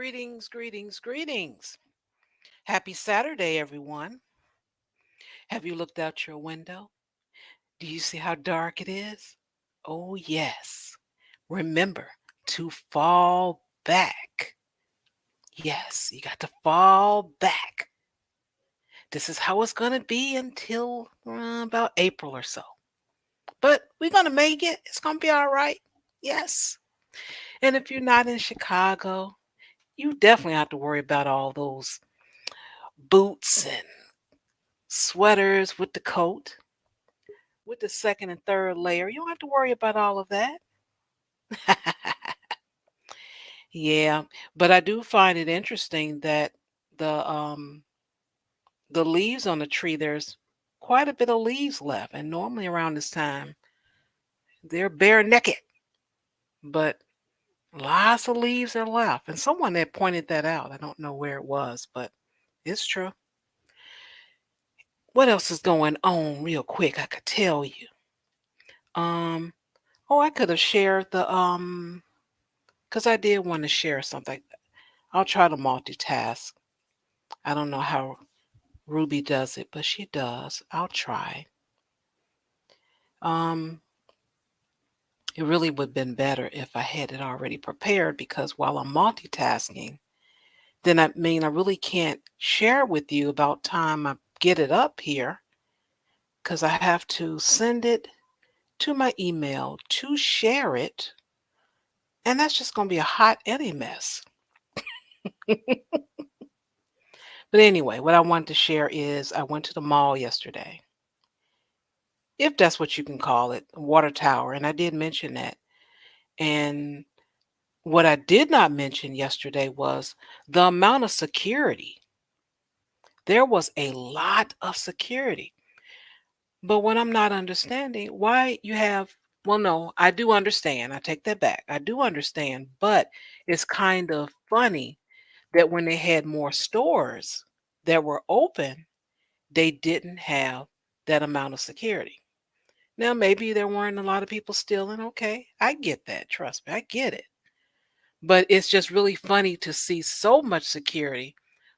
Greetings, greetings, greetings. Happy Saturday, everyone. Have you looked out your window? Do you see how dark it is? Oh, yes. Remember to fall back. Yes, you got to fall back. This is how it's going to be until about April or so. But we're going to make it. It's going to be all right. Yes. And if you're not in Chicago, you definitely have to worry about all those boots and sweaters with the coat, with the second and third layer. You don't have to worry about all of that. Yeah, but I do find it interesting that the um the leaves on the tree, there's quite a bit of leaves left, and normally around this time they're bare naked, but lots of leaves are left. And someone had pointed that out. I don't know where it was, but it's true. What else is going on real quick? I could tell you. Um, oh, I could have shared the because I did want to share something. I'll try to multitask. I don't know how Ruby does it, but she does. I'll try. Um, it really would have been better if I had it already prepared because while I'm multitasking, then I mean I really can't share with you about time I get it up here because I have to send it to my email to share it, and that's just going to be a hot and a mess. But anyway, what I wanted to share is I went to the mall yesterday, if that's what you can call it, water tower, and I did mention that. And what I did not mention yesterday was the amount of security. There was a lot of security. But what I'm not understanding, why you have, well, no, I do understand. I take that back. I do understand. But it's kind of funny that when they had more stores that were open, they didn't have that amount of security. Now, maybe there weren't a lot of people stealing. Okay, I get that. Trust me, I get it. But it's just really funny to see so much security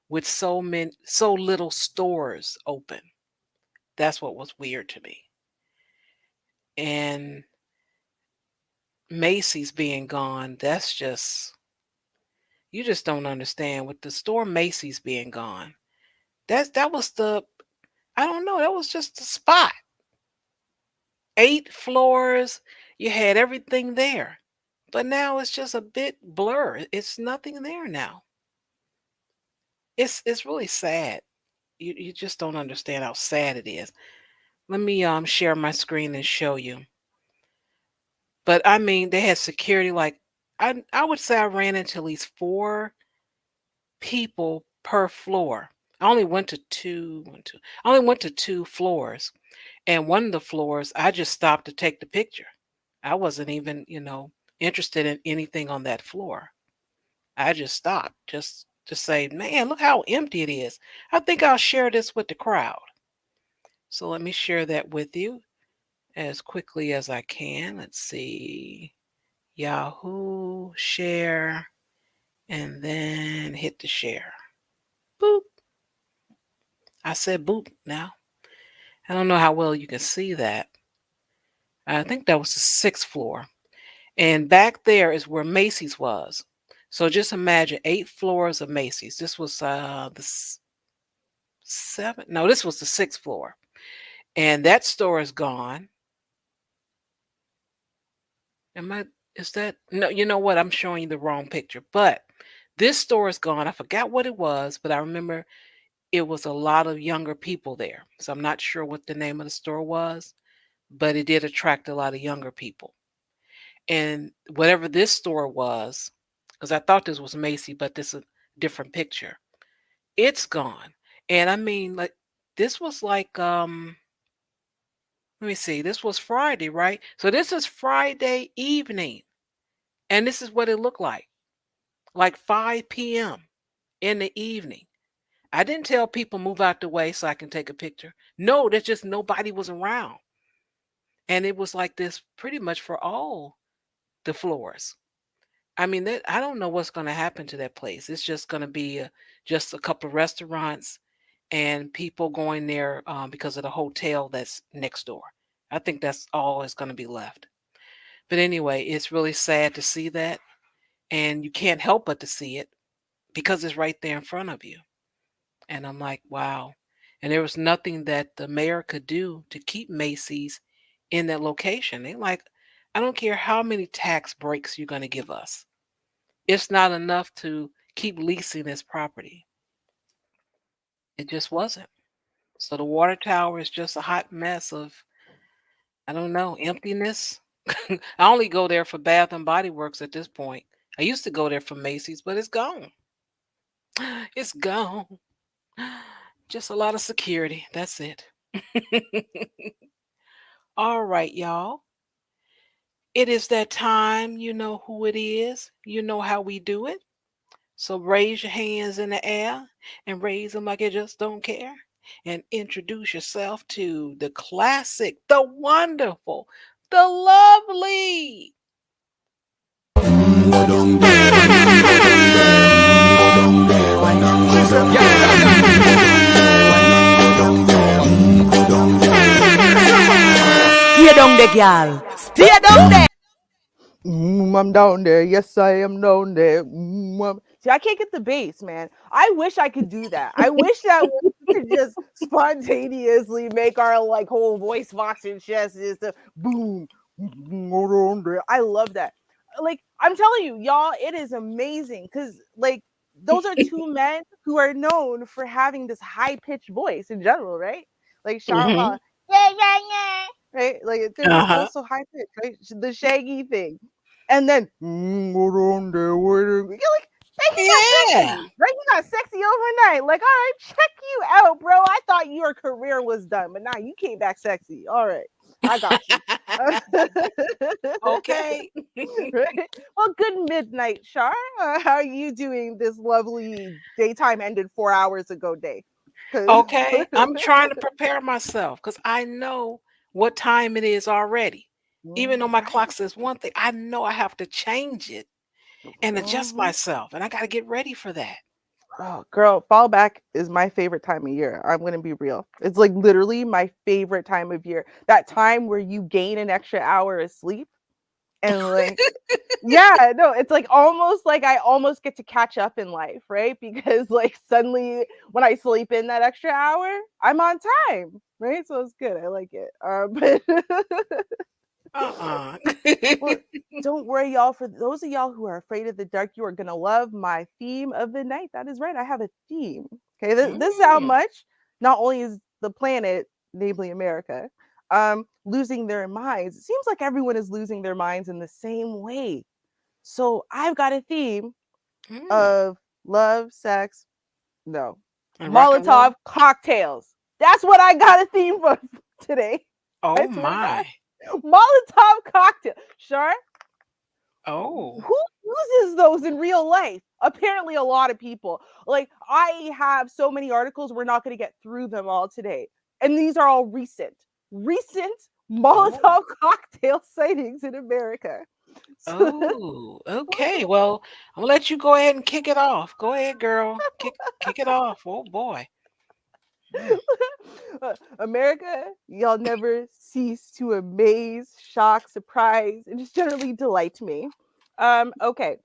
with so little stores open. That's what was weird to me. And Macy's being gone, that's just you just don't understand with the store Macy's being gone. That was the I don't know, that was just the spot. 8 floors, you had everything there. But now it's just a bit blur. It's nothing there now. It's really sad. You just don't understand how sad it is. Let me share my screen and show you. But I mean, they had security like I would say I ran into at least 4 people per floor. I only went to I only went to 2 floors. And one of the floors, I just stopped to take the picture. I wasn't even, interested in anything on that floor. I just stopped just to say, man, look how empty it is. I think I'll share this with the crowd. So let me share that with you as quickly as I can. Let's see. Yahoo, share, and then hit the share. Boop. I said boop now. I don't know how well you can see that. I think that was the 6th floor. And back there is where Macy's was. So just imagine 8 floors of Macy's. This was seventh. No, this was the 6th floor. And that store is gone. Am I is that no, you know what? I'm showing you the wrong picture. But this store is gone. I forgot what it was, but I remember it was a lot of younger people there. So I'm not sure what the name of the store was, but it did attract a lot of younger people. And whatever this store was, because I thought this was Macy, but this is a different picture. It's gone. And I mean, like this was like let me see, this was Friday, right? So this is Friday evening. And this is what it looked like 5 p.m. in the evening. I didn't tell people move out the way so I can take a picture. No, there's just nobody was around. And it was like this pretty much for all the floors. I mean, that I don't know what's going to happen to that place. It's just going to be just a couple of restaurants and people going there because of the hotel that's next door. I think that's all is going to be left. But anyway, it's really sad to see that, and you can't help but to see it because it's right there in front of you. And I'm like, wow. And there was nothing that the mayor could do to keep Macy's in that location. They like, I don't care how many tax breaks you're going to give us. It's not enough to keep leasing this property. It just wasn't. So the water tower is just a hot mess of, I don't know, emptiness. I only go there for Bath and Body Works at this point. I used to go there for Macy's, but it's gone. It's gone. Just a lot of security. That's it. All right, y'all. It is that time. You know who it is. You know how we do it. So raise your hands in the air and raise them like you just don't care. And introduce yourself to the classic, the wonderful, the lovely. Go down there, when I'm go down there, go down there, when I'm go down there, go down there, when I'm go down there. Stay down there, girl. Stay down there. I'm down there. Yes, I am down there. See, I can't get the bass, man. I wish I could do that. I wish that we could just spontaneously make our like whole voice box and chest just a boom. I love that. Like I'm telling you, y'all, it is amazing because like those are two men who are known for having this high pitched voice in general, right? Like Mm-hmm. Sharma, yeah, yeah, yeah, right? Like they're just Uh-huh. both so high pitched, right? The Shaggy thing, and then you're like, hey, he got Yeah. sexy, right? He got sexy overnight. Like, all right, check you out, bro. I thought your career was done, but now you came back sexy. All right, I got you. Okay. Right? Well, good midnight, Shar. How are you doing this lovely daytime ended 4 hours ago day? Because Okay. I'm trying to prepare myself because I know what time it is already. Even though my right. clock says one thing, I know I have to change it and adjust Mhm. myself. And I got to get ready for that. Oh, girl, fall back is my favorite time of year. I'm gonna be real. It's like literally my favorite time of year. That time where you gain an extra hour of sleep and like yeah, no, it's like almost like I almost get to catch up in life, right? Because like suddenly when I sleep in that extra hour, I'm on time, right? So it's good. I like it. But Uh-uh. well, don't worry, y'all. For those of y'all who are afraid of the dark, you are gonna love my theme of the night. That is right. I have a theme. Okay, this is how Mm. much not only is the planet, namely America, losing their minds. It seems like everyone is losing their minds in the same way. So I've got a theme Mm. of love, sex, no, And rock and roll? Molotov cocktails. That's what I got a theme for today. Oh I swear to my. God. Molotov cocktail. Sure. Oh. Who uses those in real life? Apparently, a lot of people. Like, I have so many articles, we're not going to get through them all today. And these are all recent. Recent Oh. Molotov cocktail sightings in America. So, Oh. Okay. Well, I'm gonna let you go ahead and kick it off. Go ahead, girl. Kick it off. Oh boy. Mm. America, y'all never cease to amaze, shock, surprise, and just generally delight me. Okay,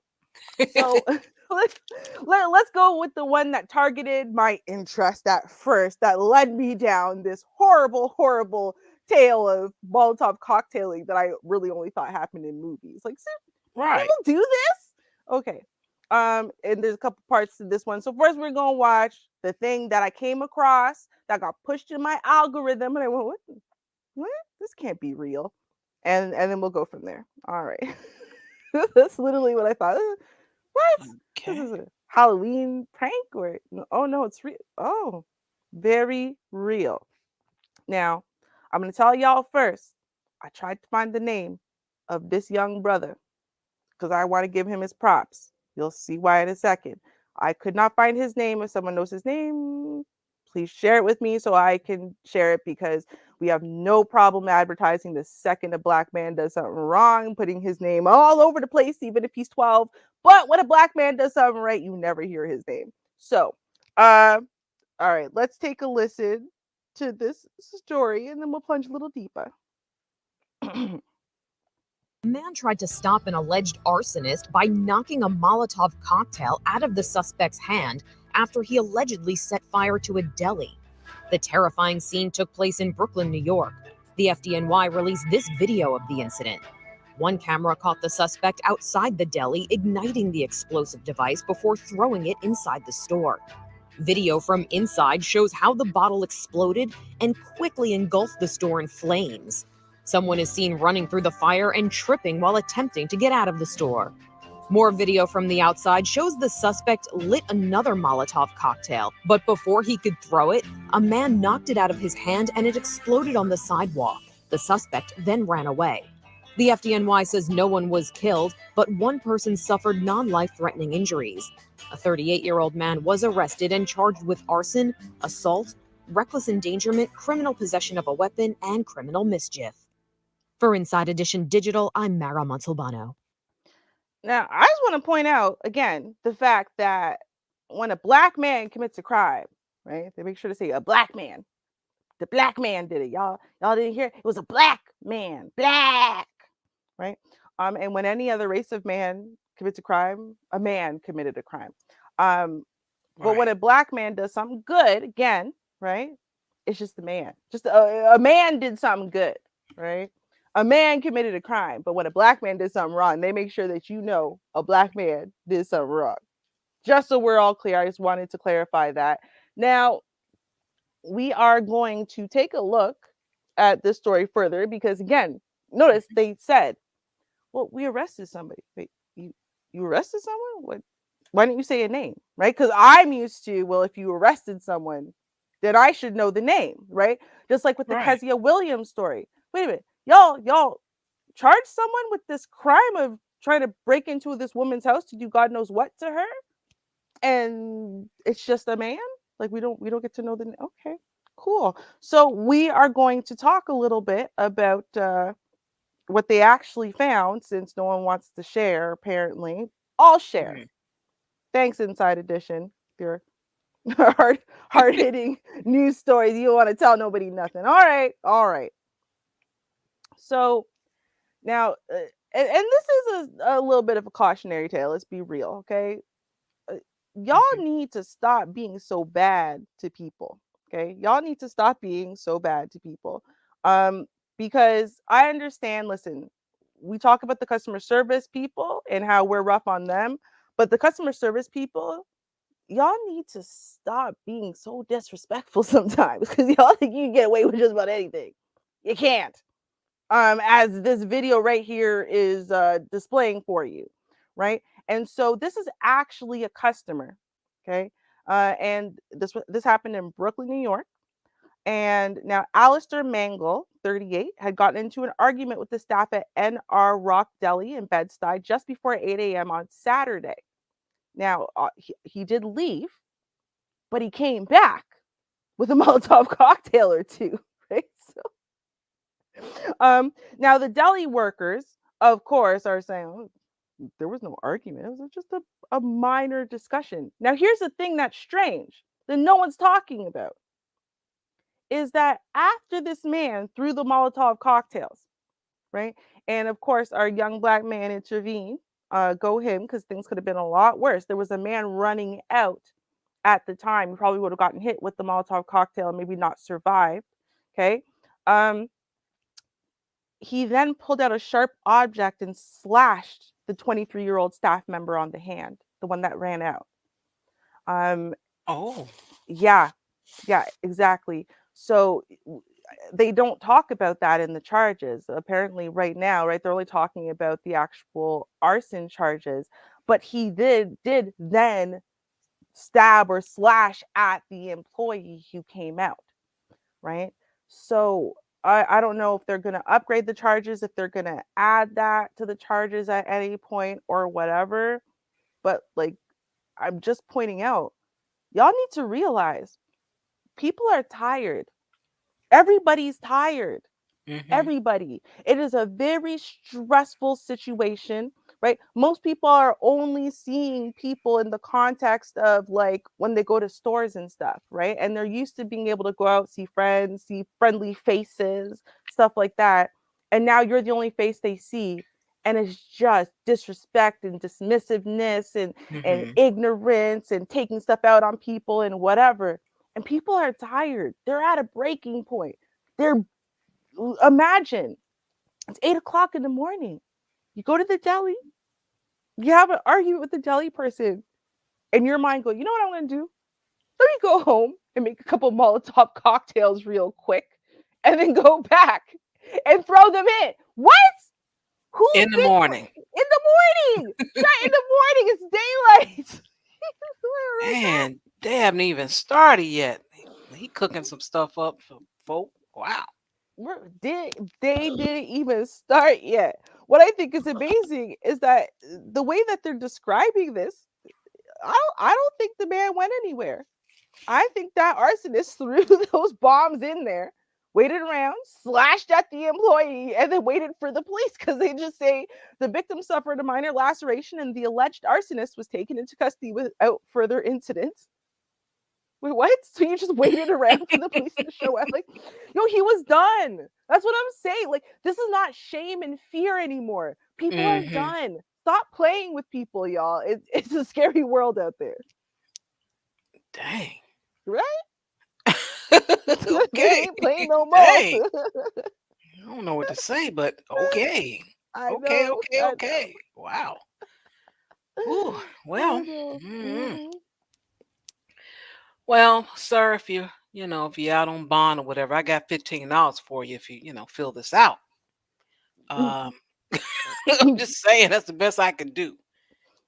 so let's go with the one that targeted my interest at first, that led me down this horrible, horrible tale of Molotov cocktailing that I really only thought happened in movies. Like, Right. people do this? Okay. And there's a couple parts to this one. So first we're gonna watch the thing that I came across that got pushed in my algorithm, and I went, what? This can't be real. And then we'll go from there. All right. That's literally what I thought. What? This Okay. is a Halloween prank or oh no, it's real. Oh, very real. Now, I'm gonna tell y'all first. I tried to find the name of this young brother because I want to give him his props. You'll see why in a second. I could not find his name. If someone knows his name, please share it with me so I can share it, because we have no problem advertising the second a black man does something wrong, putting his name all over the place, even if he's 12. But when a black man does something right, you never hear his name. So, all right, let's take a listen to this story and then we'll plunge a little deeper. A man tried to stop an alleged arsonist by knocking a Molotov cocktail out of the suspect's hand after he allegedly set fire to a deli. The terrifying scene took place in Brooklyn, New York. The FDNY released this video of the incident. One camera caught the suspect outside the deli igniting the explosive device before throwing it inside the store. Video from inside shows how the bottle exploded and quickly engulfed the store in flames. Someone is seen running through the fire and tripping while attempting to get out of the store. More video from the outside shows the suspect lit another Molotov cocktail, but before he could throw it, a man knocked it out of his hand and it exploded on the sidewalk. The suspect then ran away. The FDNY says no one was killed, but one person suffered non-life-threatening injuries. A 38-year-old man was arrested and charged with arson, assault, reckless endangerment, criminal possession of a weapon, and criminal mischief. For Inside Edition Digital, I'm Mara Montalbano. Now, I just want to point out again the fact that when a black man commits a crime, right? They make sure to say a black man. The black man did it. Y'all didn't hear it. It was a black man. Black. Right? And when any other race of man commits a crime, a man committed a crime. But when a black man does something good, again, right? It's just a man. Just a man did something good, right? A man committed a crime, but when a black man did something wrong, they make sure that you know a black man did something wrong. Just so we're all clear, I just wanted to clarify that. Now, we are going to take a look at this story further because, again, notice they said, well, we arrested somebody. Wait, you arrested someone? What? Why didn't you say a name, right? Because I'm used to, well, if you arrested someone, then I should know the name, right? Just like with the Kezia Williams story. Wait a minute. Y'all charge someone with this crime of trying to break into this woman's house to do God knows what to her, and it's just a man. Like we don't get to know the name. Okay, cool. So we are going to talk a little bit about what they actually found, since no one wants to share. Apparently, I'll share. Mm-hmm. Thanks, Inside Edition. Your hard hitting news stories. You don't want to tell nobody nothing. All right. So now, and this is a little bit of a cautionary tale. Let's be real, okay? Y'all need to stop being so bad to people, okay? Y'all need to stop being so bad to people. Because I understand, listen, we talk about the customer service people and how we're rough on them, but the customer service people, y'all need to stop being so disrespectful sometimes, because y'all think you can get away with just about anything. You can't. As this video right here is displaying for you, right? And so this is actually a customer, okay? And this happened in Brooklyn, New York. And now Alistair Mangle, 38, had gotten into an argument with the staff at NR Rock Deli in Bed-Stuy just before 8 a.m. on Saturday. Now, he did leave, but he came back with a Molotov cocktail or two, right? So now the deli workers, of course, are saying, oh, there was no argument. It was just a minor discussion. Now, here's the thing that's strange that no one's talking about is that after this man threw the Molotov cocktails, right? And of course, our young black man intervened, go him, because things could have been a lot worse. There was a man running out at the time. He probably would have gotten hit with the Molotov cocktail and maybe not survived, okay? He then pulled out a sharp object and slashed the 23-year-old staff member on the hand, the one that ran out. Yeah, exactly. So they don't talk about that in the charges. Apparently right now, right, they're only talking about the actual arson charges, but he did then stab or slash at the employee who came out, right? So I don't know if they're going to upgrade the charges, if they're going to add that to the charges at any point or whatever. But like, I'm just pointing out, y'all need to realize people are tired. Everybody's tired. Mhm. Everybody. It is a very stressful situation, right? Most people are only seeing people in the context of like when they go to stores and stuff, right? And they're used to being able to go out, see friends, see friendly faces, stuff like that. And now you're the only face they see. And it's just disrespect and dismissiveness and Mhm. ignorance and taking stuff out on people and whatever. And people are tired. They're at a breaking point. They're Imagine it's 8 o'clock in the morning. You go to the deli, you have an argument with the deli person, and your mind go, you know what I'm gonna do? Let me go home and make a couple Molotov cocktails real quick, and then go back and throw them in. What? Who's In the been morning. in the morning? Right in the morning, it's daylight. Right now. Man, they haven't even started yet. He cooking some stuff up for folk. Wow. They didn't even start yet. What I think is amazing is that the way that they're describing this, I don't think the man went anywhere. I think that arsonist threw those bombs in there, waited around, slashed at the employee, and then waited for the police because they just say the victim suffered a minor laceration and the alleged arsonist was taken into custody without further incident. Wait, what? So you just waited around for the police to show up? Like, yo, he was done. That's what I'm saying. Like, this is not shame and fear anymore. People are Mhm. done. Stop playing with people, y'all. It's a scary world out there, Dang. right? They Okay. ain't playing no more. Dang. I don't know what to say, but okay. I Okay, know. okay, I know. okay. Wow. Ooh, I well, know. mm. Mhm. Well, sir, if if you're out on bond or whatever, I got $15 for you if you fill this out. Um, I'm just saying that's the best I can do.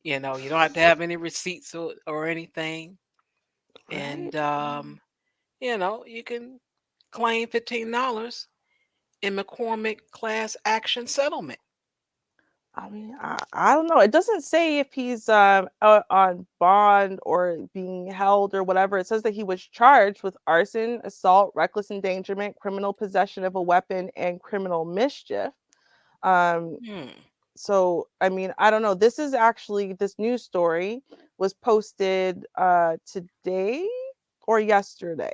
You don't have to have any receipts or anything. Right? And you can claim $15 in McCormick class action settlement. I mean, I don't know. It doesn't say if he's on bond or being held or whatever. It says that he was charged with arson, assault, reckless endangerment, criminal possession of a weapon, and criminal mischief. Um, Hmm. so I mean, I don't know. This news story was posted today or yesterday.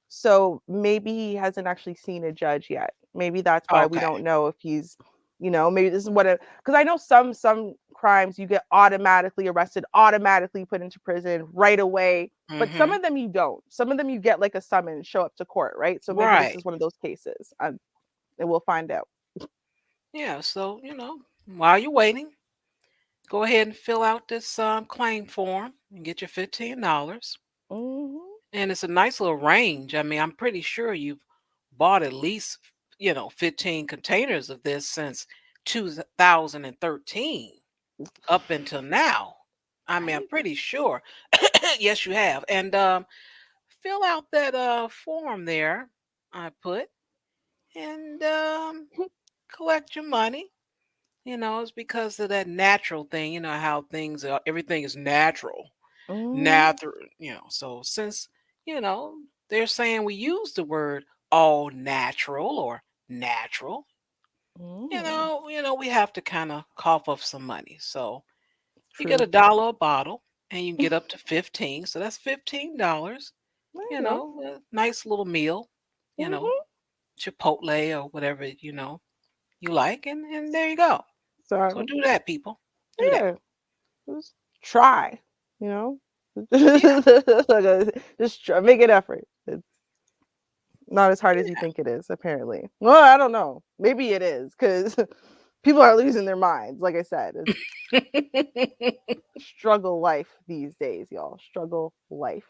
So maybe he hasn't actually seen a judge yet. Maybe that's why we Okay. don't know if he's, maybe this is what it, because I know some crimes you get automatically arrested, automatically put into prison right away. But some Mm-hmm. of them you don't. Some of them you get like a summons, show up to court, right? So maybe this Right. is one of those cases. And we'll find out. Yeah. So, while you're waiting, go ahead and fill out this claim form and get your $15. Hmm. And it's a nice little range. I mean, I'm pretty sure you've bought at least, 15 containers of this since 2013 up until now. I mean, I'm Right? pretty sure. Yes, you have. And fill out that form there I put and collect your money. It's because of that natural thing. You know how things are, everything is natural. Hmm. Natural, so since, you know, they're saying we use the word all natural or natural, Hmm. we have to kind of cough up some money. So you get True. $1 a bottle and you can get up to 15. So that's $15, There you go. a nice little meal, you know, Hmm. Chipotle or whatever, you like. And there you go. So So do that, people. Do that. yeah, just try, you know. Yeah. Just try, make an effort. It's not as hard as you think it is, apparently. Well, I don't know. Maybe it is because people are losing their minds. Like I said, it's struggle life these days, y'all. Struggle life.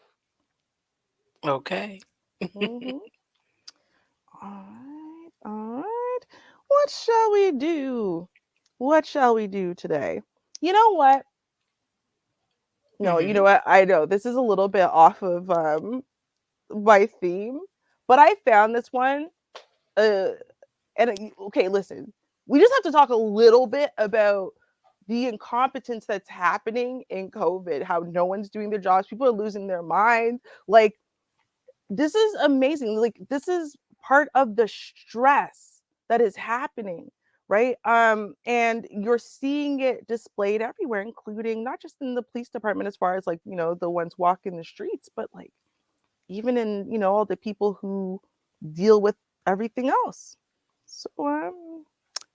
Okay. Hmm. All right, all right. What shall we do? What shall we do today? You know what? No, you know Hmm. what? I know this is a little bit off of my theme, but I found this one. Uh, okay, listen, we just have to talk a little bit about the incompetence that's happening in COVID. How no one's doing their jobs, people are losing their minds. Like this is amazing. Like, this is part of the stress that is happening, right? And you're seeing it displayed everywhere, including not just in the police department as far as like, the ones walking the streets, but like even in, all the people who deal with everything else. So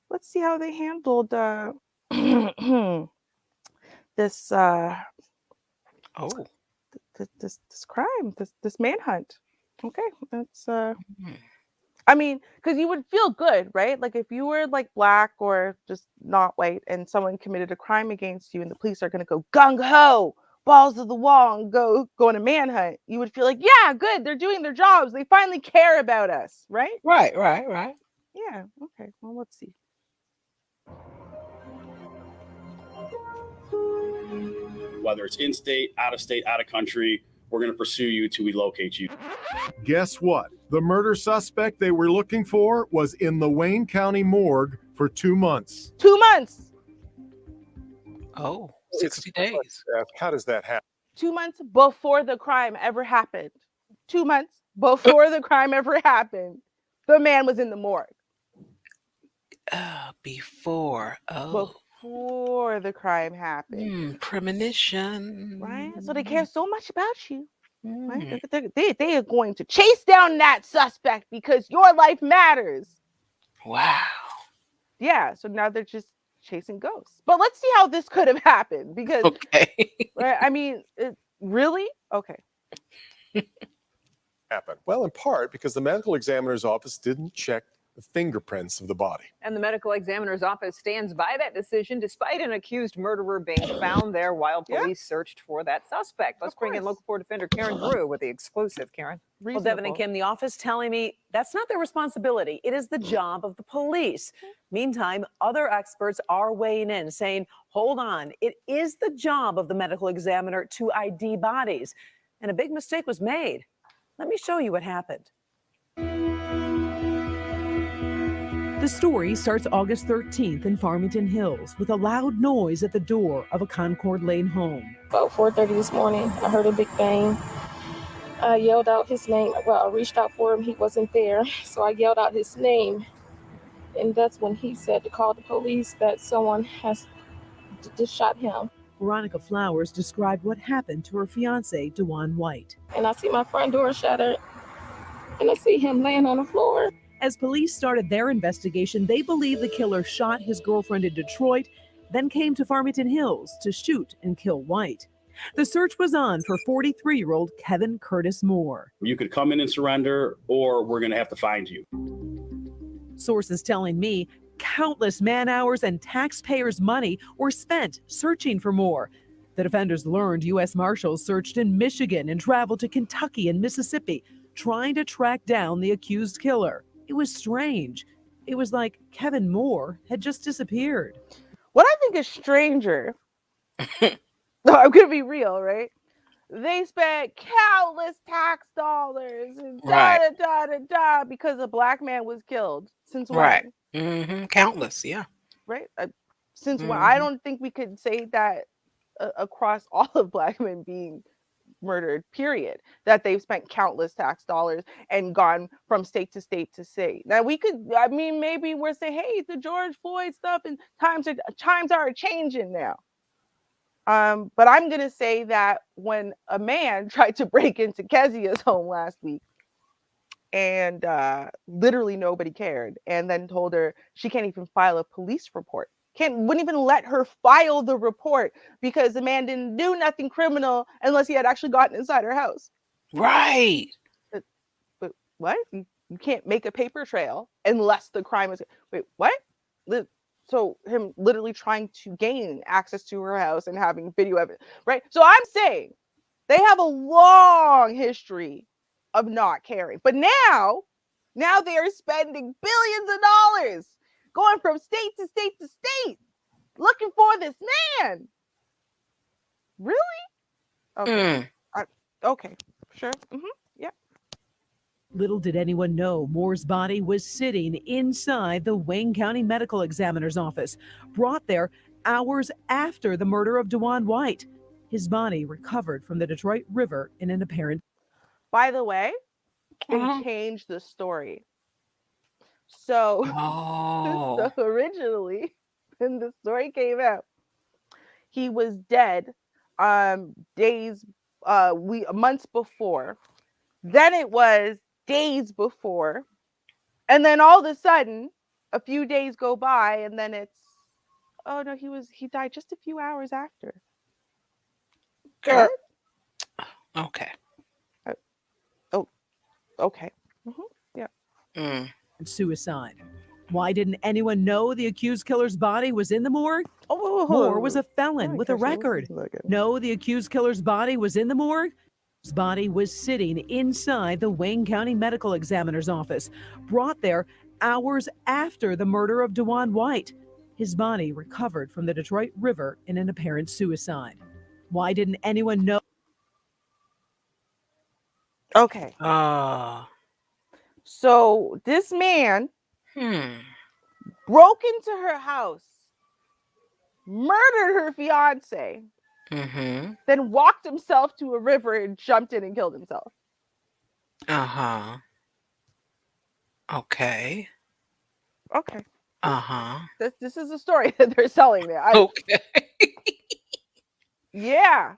let's see how they handled this Oh. this crime, this manhunt. Okay, that's Hmm. I mean, because you would feel good, right? Like if you were like black or just not white and someone committed a crime against you and the police are gonna go gung ho, balls to the wall and go on a manhunt, you would feel like, yeah, good, they're doing their jobs. They finally care about us, right? Right. Yeah, okay. Well, let's see. Whether it's in-state, out of country, we're going to pursue you till we locate you. Guess what? The murder suspect they were looking for was in the Wayne County morgue for 2 months. 2 months. Oh, 60 days. How does that happen? 2 months before the crime ever happened. 2 months before the crime ever happened, the man was in the morgue. Before. Oh. Before the crime happened. Premonition. Right? So they care so much about you. Right? Mm. They are going to chase down that suspect because your life matters. Wow. Yeah. So now they're just chasing ghosts. But let's see how this could have happened because, Okay. right? I mean, really? Okay. Happen? Well, in part because the medical examiner's office didn't check the fingerprints of the body. And the medical examiner's office stands by that decision despite an accused murderer being found there while police searched for that suspect. Let's bring in local 4 defender Karen Brew with the exclusive. Karen. Well, Devin and Kim, the office telling me that's not their responsibility. It is the job of the police. Meantime, other experts are weighing in, saying, hold on, it is the job of the medical examiner to ID bodies. And a big mistake was made. Let me show you what happened. The story starts August 13th in Farmington Hills with a loud noise at the door of a Concord Lane home. About 4:30 this morning, I heard a big bang. I yelled out his name. Well, I reached out for him. He wasn't there. So I yelled out his name. And that's when he said to call the police that someone has just shot him. Veronica Flowers described what happened to her fiance, DeJuan White. And I see my front door shattered. And I see him laying on the floor. As police started their investigation, they believe the killer shot his girlfriend in Detroit, then came to Farmington Hills to shoot and kill White. The search was on for 43-year-old Kevin Curtis Moore. You could come in and surrender, or we're going to have to find you. Sources telling me countless man-hours and taxpayers' money were spent searching for Moore. The defenders learned U.S. Marshals searched in Michigan and traveled to Kentucky and Mississippi, trying to track down the accused killer. It was strange. It was like Kevin Moore had just disappeared. What I think is stranger, no, I'm going to be real, right? They spent countless tax dollars and because a black man was killed. Since when? Right. Countless. Yeah. Right? Since when? I don't think we could say that across all of black men being murdered, period, that they've spent countless tax dollars and gone from state to state to state. Now we could, I mean, maybe we're saying, hey, the George Floyd stuff and times are changing now. But I'm gonna say that when a man tried to break into Kezia's home last week and literally nobody cared, and then told her she can't even file a police report. Wouldn't even let her file the report because the man didn't do nothing criminal unless he had actually gotten inside her house. Right. But what? You can't make a paper trail unless the crime is. Wait, what? So him literally trying to gain access to her house and having video evidence, right? So I'm saying they have a long history of not caring, but now they are spending billions of dollars going from state to state to state, looking for this man. Really? Okay. Okay. Sure. Yeah. Little did anyone know Moore's body was sitting inside the Wayne County Medical Examiner's office, brought there hours after the murder of DeJuan White. His body recovered from the Detroit River in an apparent. By the way, They Uh-huh. changed the story. So, Oh. so originally, when the story came out, he was dead days months before. Then it was days before. And then all of a sudden, a few days go by and then it's oh no, he died just a few hours after. Girl. Okay. Oh, okay. Yeah. Mm. Suicide. Why didn't anyone know the accused killer's body was in the morgue? Oh, Moore was a felon with a record. No, the accused killer's body was in the morgue. His body was sitting inside the Wayne County Medical Examiner's office, brought there hours after the murder of DeJuan White. His body recovered from the Detroit River in an apparent suicide. Why didn't anyone know? Okay. So this man broke into her house, murdered her fiance, then walked himself to a river and jumped in and killed himself. Uh-huh. Okay. Okay. Uh-huh. This is a story that they're selling there. Okay. Yeah.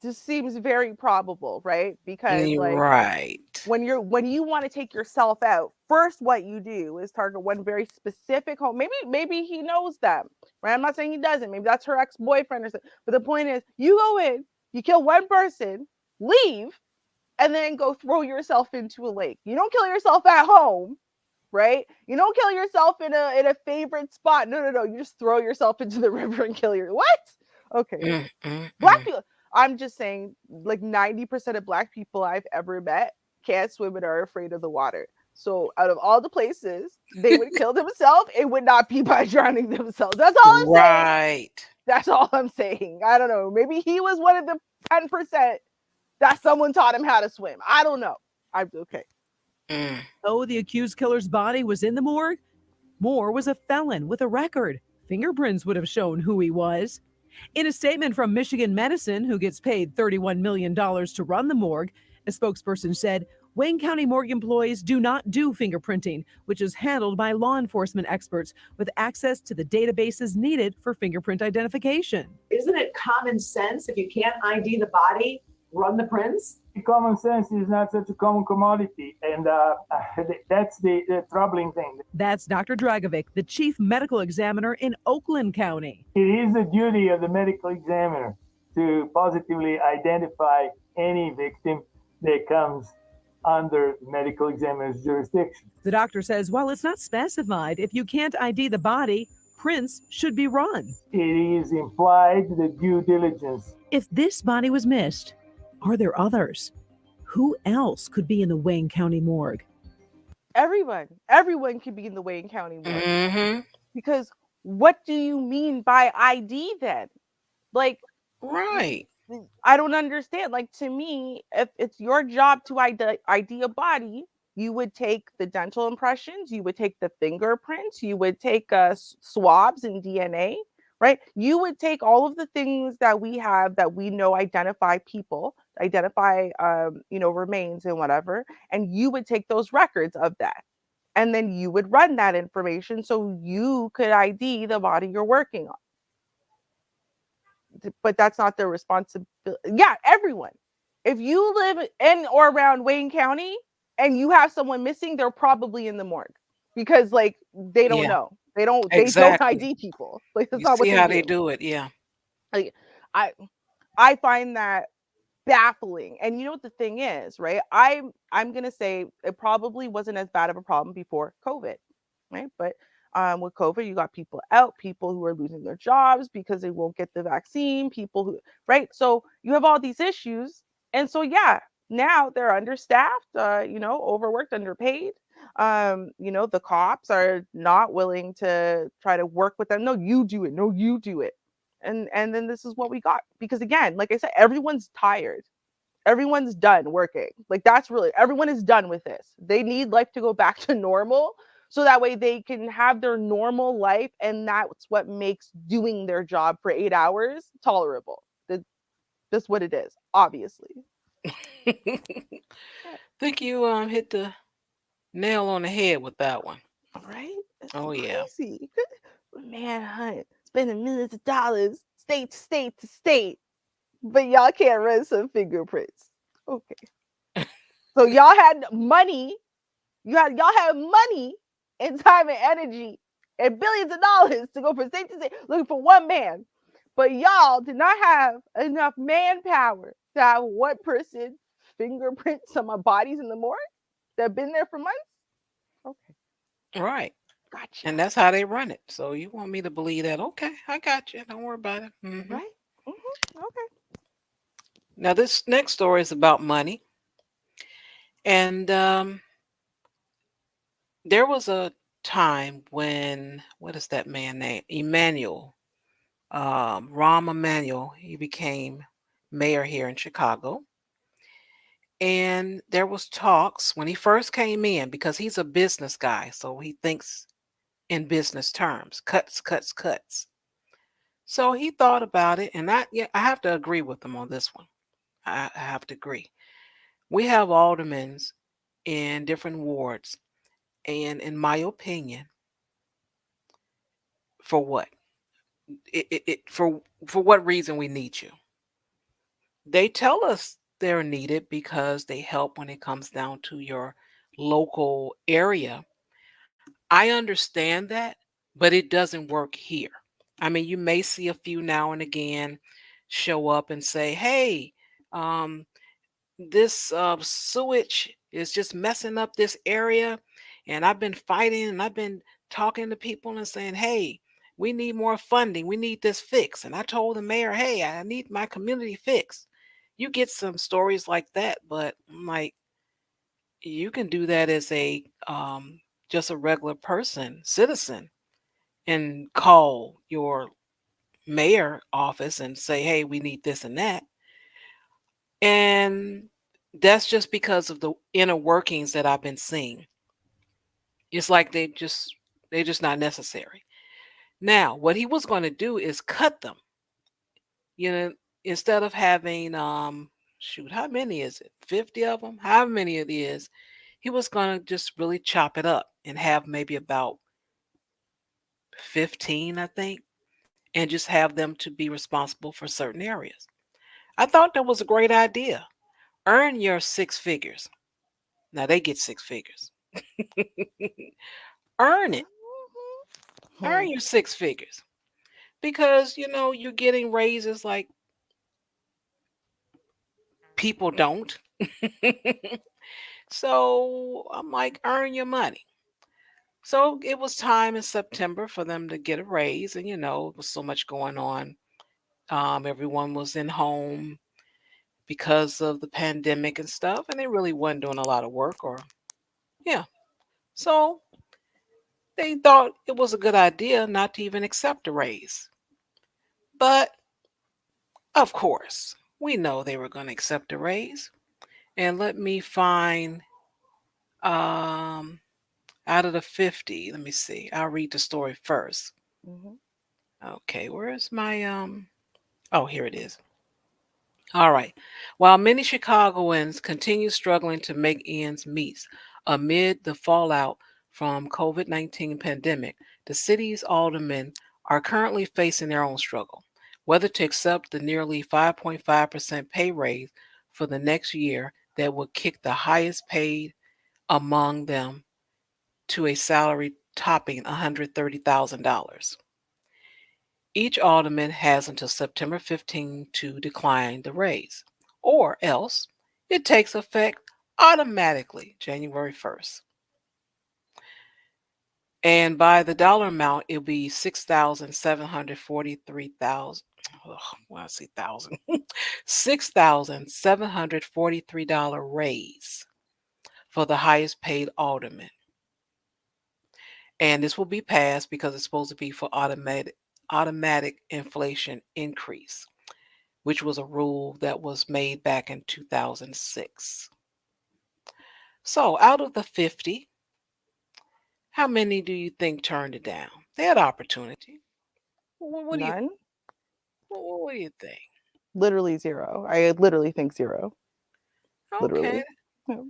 This seems very probable, right? Because like Right. when you want to take yourself out, first what you do is target one very specific home. Maybe he knows them, right? I'm not saying he doesn't. Maybe that's her ex-boyfriend or something. But the point is, you go in, you kill one person, leave, and then go throw yourself into a lake. You don't kill yourself at home, right? You don't kill yourself in a favorite spot. No. You just throw yourself into the river and kill your what? Okay. Black people. I'm just saying, like 90% of Black people I've ever met can't swim and are afraid of the water. So out of all the places they would kill themselves, it would not be by drowning themselves. That's all I'm saying. Right. That's all I'm saying. I don't know. Maybe he was one of the 10% that someone taught him how to swim. I don't know. I'm okay. Oh, the accused killer's body was in the morgue? Moore was a felon with a record. Fingerprints would have shown who he was. In a statement from Michigan Medicine, who gets paid $31 million to run the morgue, a spokesperson said, Wayne County morgue employees do not do fingerprinting, which is handled by law enforcement experts with access to the databases needed for fingerprint identification. Isn't it common sense if you can't ID the body, run the prints? Common sense is not such a common commodity, and that's the troubling thing. That's Dr. Dragovic, the chief medical examiner in Oakland County. It is the duty of the medical examiner to positively identify any victim that comes under the medical examiner's jurisdiction. The doctor says while it's not specified if you can't ID the body, prints should be run. It is implied the due diligence. If this body was missed, are there others? Who else could be in the Wayne County morgue? Everyone could be in the Wayne County morgue. Because what do you mean by ID then? Like, right. I don't understand. Like, to me, if it's your job to ID a body, you would take the dental impressions, you would take the fingerprints, you would take swabs and DNA, right? You would take all of the things that we have that we know identify people, identify, remains and whatever, and you would take those records of that. And then you would run that information so you could ID the body you're working on. But that's not their responsibility. Yeah, everyone. If you live in or around Wayne County and you have someone missing, they're probably in the morgue because, like, they don't know. They don't ID people. Like, that's not what they do it. Yeah. Like, I find that baffling. And you know what the thing is, right? I'm gonna say it probably wasn't as bad of a problem before COVID, right? But with COVID, you got people who are losing their jobs because they won't get the vaccine, people who, right? So you have all these issues. And so, yeah, now they're understaffed, overworked, underpaid. The cops are not willing to try to work with them. No, you do it. No, you do it. And then this is what we got. Because again, like I said, everyone's tired. Everyone's done working. Like, that's really, everyone is done with this. They need life to go back to normal. So that way they can have their normal life, and that's what makes doing their job for 8 hours tolerable. That's what it is, obviously. Think you hit the nail on the head with that one. Right? That's Oh yeah. crazy. Manhunt, spending millions of dollars, state to state to state, but y'all can't run some fingerprints. Okay. So y'all had money. Y'all had money and time and energy and billions of dollars to go from state to state looking for one man. But y'all did not have enough manpower to have one person fingerprint some of bodies in the morgue that have been there for months. Okay. Right. Gotcha. And that's how they run it. So you want me to believe that? Okay, I got you. Don't worry about it. Right? Okay. Now this next story is about money, and there was a time when what is that man name? Emmanuel, Rahm Emanuel. He became mayor here in Chicago, and there was talks when he first came in because he's a business guy, so he thinks in business terms, cuts, cuts, cuts. So he thought about it, and I have to agree with him on this one. I have to agree. We have aldermen in different wards, and in my opinion, for what? For what reason we need you? They tell us they're needed because they help when it comes down to your local area. I understand that, but it doesn't work here. I mean, you may see a few now and again show up and say, "Hey, um, this sewage is just messing up this area, and I've been fighting and I've been talking to people and saying, hey, we need more funding, we need this fixed." And I told the mayor, hey, I need my community fixed. You get some stories like that, but I'm like, you can do that as a just a regular person, citizen, and call your mayor office and say, hey, we need this and that. And that's just because of the inner workings that I've been seeing. It's like they're just not necessary. Now, what he was going to do is cut them. You know, instead of having shoot, how many is it? 50 of them? How many it is? He was going to just really chop it up and have maybe about 15, I think, and just have them to be responsible for certain areas. I thought that was a great idea. Earn your six figures. Now they get six figures. Earn it. Earn your six figures. Because, you're getting raises like people don't. So I'm like, earn your money. So it was time in September for them to get a raise. And, it was so much going on. Everyone was in home because of the pandemic and stuff. And they really wasn't doing a lot of work yeah. So they thought it was a good idea not to even accept a raise. But of course, we know they were going to accept a raise. And let me find out of the 50, let me see. I'll read the story first. Okay, where's my oh, here it is. All right. While many Chicagoans continue struggling to make ends meet amid the fallout from COVID-19 pandemic, the city's aldermen are currently facing their own struggle, whether to accept the nearly 5.5% pay raise for the next year that will kick the highest paid among them to a salary topping $130,000. Each alderman has until September 15 to decline the raise, or else it takes effect automatically January 1st. And by the dollar amount, it'll be $6,743,000. Well, I see thousand. $6,743 raise for the highest paid alderman. And this will be passed because it's supposed to be for automatic inflation increase, which was a rule that was made back in 2006. So out of the 50, how many do you think turned it down? They had opportunity. What do None. What do you think? Literally zero. I literally think zero. Okay. Literally. Yeah.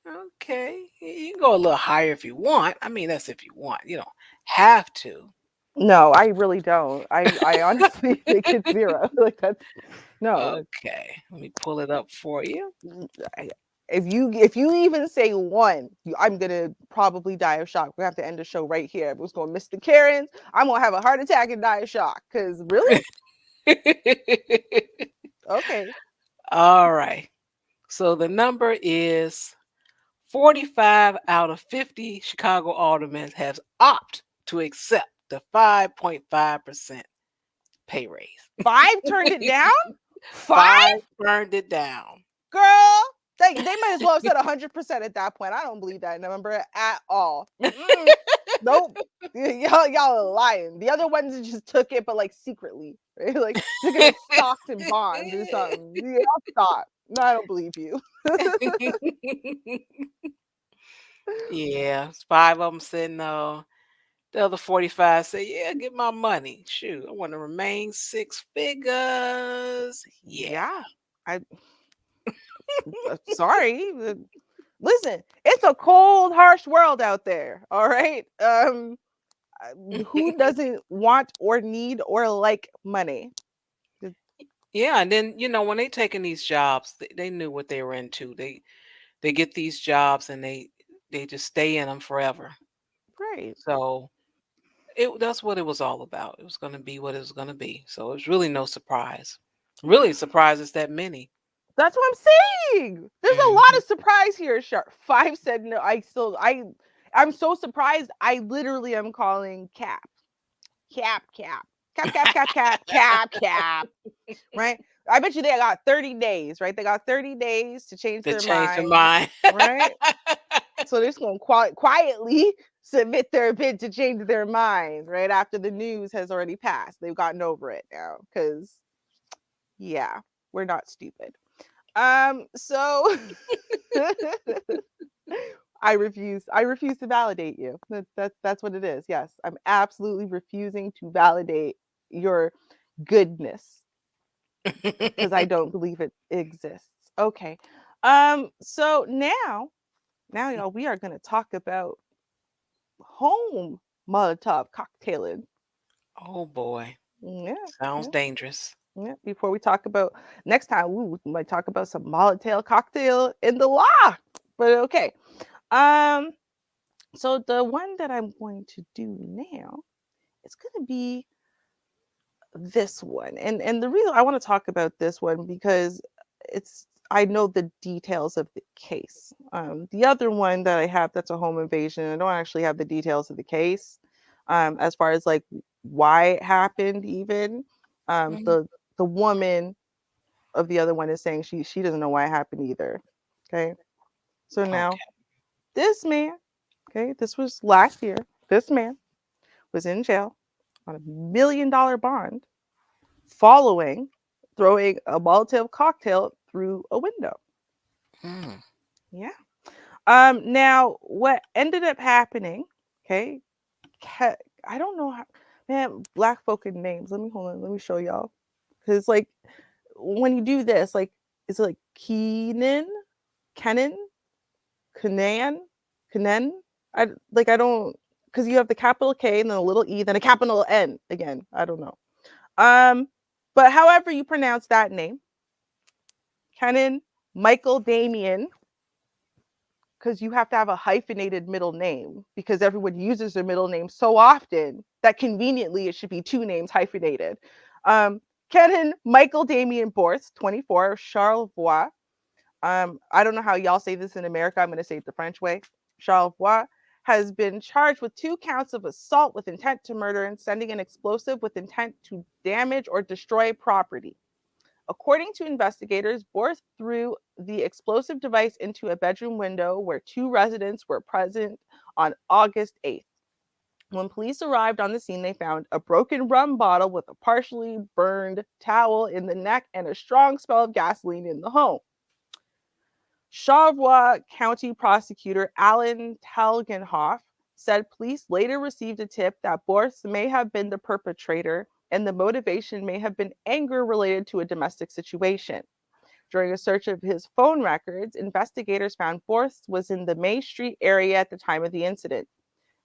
Okay. You can go a little higher if you want. I mean, that's if you want. You don't have to. No, I really don't. I honestly think it's 0. Like that's no. Okay. Let me pull it up for you. If you even say 1, I'm gonna probably die of shock. We have to end the show right here. If it's gonna miss the Karens, I'm gonna have a heart attack and die of shock. Cause really, okay. All right. So the number is 45 out of 50 Chicago aldermen have opted to accept the 5.5% pay raise. 5 turned it down. 5 turned it down. Girl, they might as well have said 100% at that point. I don't believe that number at all. Nope. Y'all are lying. The other ones just took it, but like secretly, right? Like took it in stocks and bonds or something. Y'all stop. No, I don't believe you. Yeah, it's 5 of them said no. The other 45 say, yeah, get my money. Shoot, I want to remain 6 figures. Yeah. Sorry. Listen, it's a cold, harsh world out there. All right. Who doesn't want or need or like money? Yeah, and then when they taking these jobs, they knew what they were into. They get these jobs and they just stay in them forever. Right. So that's what it was all about. It was going to be what it was going to be. So it was really no surprise. Really surprised it's that many. That's what I'm saying. There's a lot of surprise here, Sharp. 5 said no. I'm so surprised. I literally am calling cap. Right? I bet you they got 30 days, right? They got 30 days to change their mind. Right? So they're just going to quietly submit their bid to change their mind, right? After the news has already passed. They've gotten over it now. Because, yeah, we're not stupid. So I refuse to validate you. That's what it is. Yes, I'm absolutely refusing to validate your goodness because I don't believe it exists. Okay. So now we are going to talk about home Molotov cocktailing. Oh boy. Yeah. Sounds dangerous. Yeah, before we talk about next time, we might talk about some Molotov cocktail in the law. But okay. So the one that I'm going to do now is going to be this one. And the reason I want to talk about this one because I know the details of the case. The other one that I have that's a home invasion, I don't actually have the details of the case. As far as like why it happened even. The woman of the other one is saying she doesn't know why it happened either. Okay. So now this man, okay, this was last year. This man was in jail on $1 million bond following throwing a Molotov cocktail through a window. Yeah. Now what ended up happening, okay, I don't know how, man, black folk in names. Let me show y'all. Because like when you do this, like it's like Kenan? I don't, because you have the capital K and then a little E, then a capital N again. I don't know. But however you pronounce that name, Kenan Michael Damian, because you have to have a hyphenated middle name because everyone uses their middle name so often that conveniently it should be 2 names hyphenated. Kenan Michael Damian Borst, 24, Charlevoix. I don't know how y'all say this in America. I'm going to say it the French way. Charlevoix has been charged with 2 counts of assault with intent to murder and sending an explosive with intent to damage or destroy property. According to investigators, Borst threw the explosive device into a bedroom window where 2 residents were present on August 8th. When police arrived on the scene, they found a broken rum bottle with a partially burned towel in the neck and a strong smell of gasoline in the home. Charlevoix County Prosecutor Alan Telgenhoff said police later received a tip that Borst may have been the perpetrator and the motivation may have been anger related to a domestic situation. During a search of his phone records, investigators found Borst was in the May Street area at the time of the incident.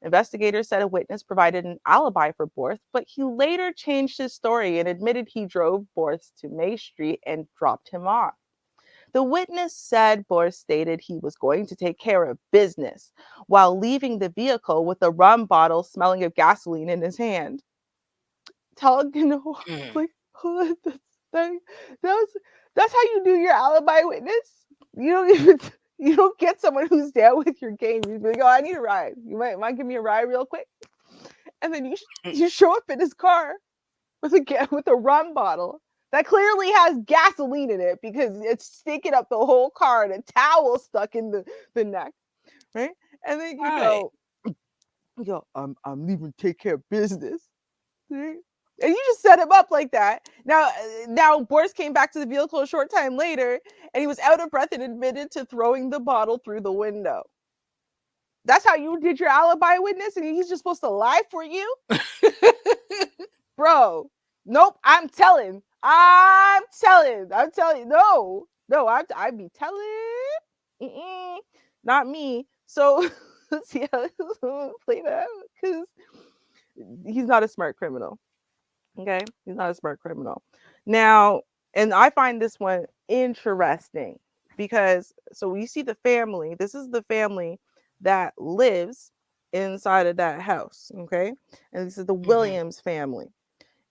Investigators said a witness provided an alibi for Borst, but he later changed his story and admitted he drove Borst to May Street and dropped him off. The witness said Borst stated he was going to take care of business while leaving the vehicle with a rum bottle smelling of gasoline in his hand. Like, that's how you do your alibi witness. You don't get someone who's down with your game. You be like, oh, I need a ride. You might give me a ride real quick, and then you show up in his car with a rum bottle that clearly has gasoline in it because it's stinking up the whole car and a towel stuck in the neck, right? And then you go, I'm leaving to take care of business, right? And you just set him up like that. Now Borst came back to the vehicle a short time later, and he was out of breath and admitted to throwing the bottle through the window. That's how you did your alibi witness, and he's just supposed to lie for you? Bro, nope, I'm telling. No, I'd be telling. Not me. So let's see how this will play that out, because he's not a smart criminal. Okay, he's not a smart criminal. Now, and I find this one interesting because so we see the family. This is the family that lives inside of that house. Okay, and this is the Williams family.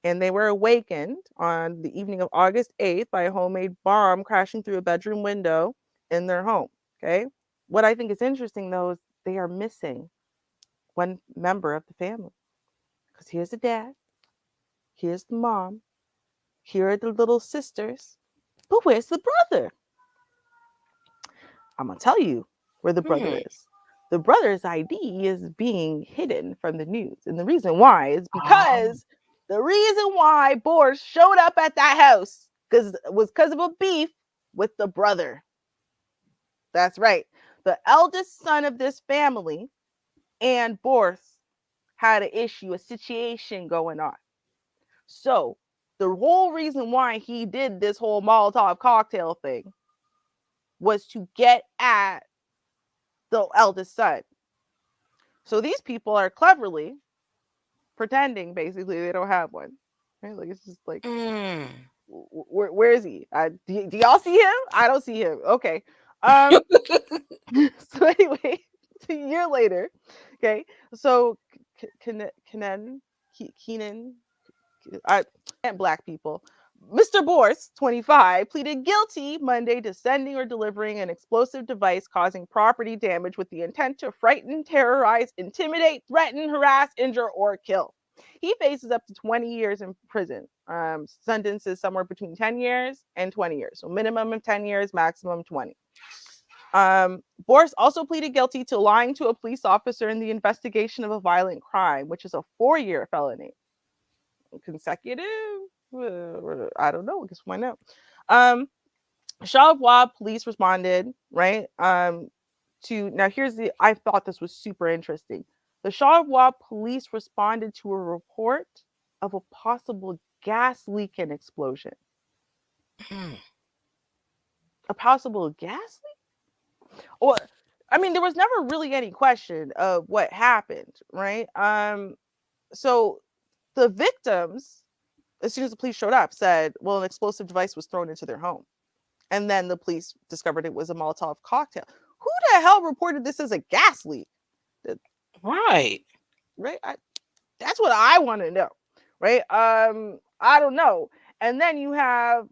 And they were awakened on the evening of August 8th by a homemade bomb crashing through a bedroom window in their home. Okay. What I think is interesting, though, is they are missing one member of the family. Because here's the dad, here's the mom, here are the little sisters, but where's the brother? I'm going to tell you where the brother is. The brother's ID is being hidden from the news. And the reason why is because the reason why Borst showed up at that house was because of a beef with the brother. That's right. The eldest son of this family and Borst had an issue, a situation going on. So the whole reason why he did this whole Molotov cocktail thing was to get at the eldest son. So these people are cleverly pretending basically they don't have one. Right? Like, it's just like, where is he? Do y'all see him? I don't see him. Okay. So anyway, a year later, okay. So Keenan, and black people. Mr. Borst, 25, pleaded guilty Monday to sending or delivering an explosive device causing property damage with the intent to frighten, terrorize, intimidate, threaten, harass, injure, or kill. He faces up to 20 years in prison. Sentences somewhere between 10 years and 20 years. So minimum of 10 years, maximum 20. Borst also pleaded guilty to lying to a police officer in the investigation of a violent crime, which is a 4-year felony. Consecutive? I don't know. I guess why not? Charlevoix police responded, right? Now I thought this was super interesting. The Charlevoix police responded to a report of a possible gas leak and explosion. A possible gas leak? Or, I mean, there was never really any question of what happened, right? So the victims, as soon as the police showed up, said, well, an explosive device was thrown into their home. And then the police discovered it was a Molotov cocktail. Who the hell reported this as a gas leak? Right. That's what I want to know. Right. I don't know. And then you have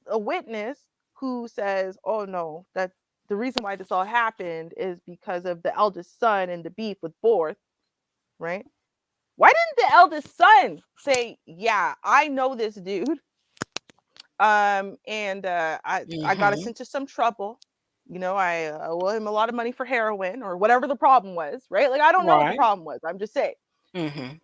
a witness who says, oh no, that the reason why this all happened is because of the eldest son and the beef with Borst. Right. Why didn't the eldest son say, yeah, I know this dude. I got us into some trouble. You know, I owe him a lot of money for heroin or whatever the problem was, right? Like, I don't know what the problem was. I'm just saying.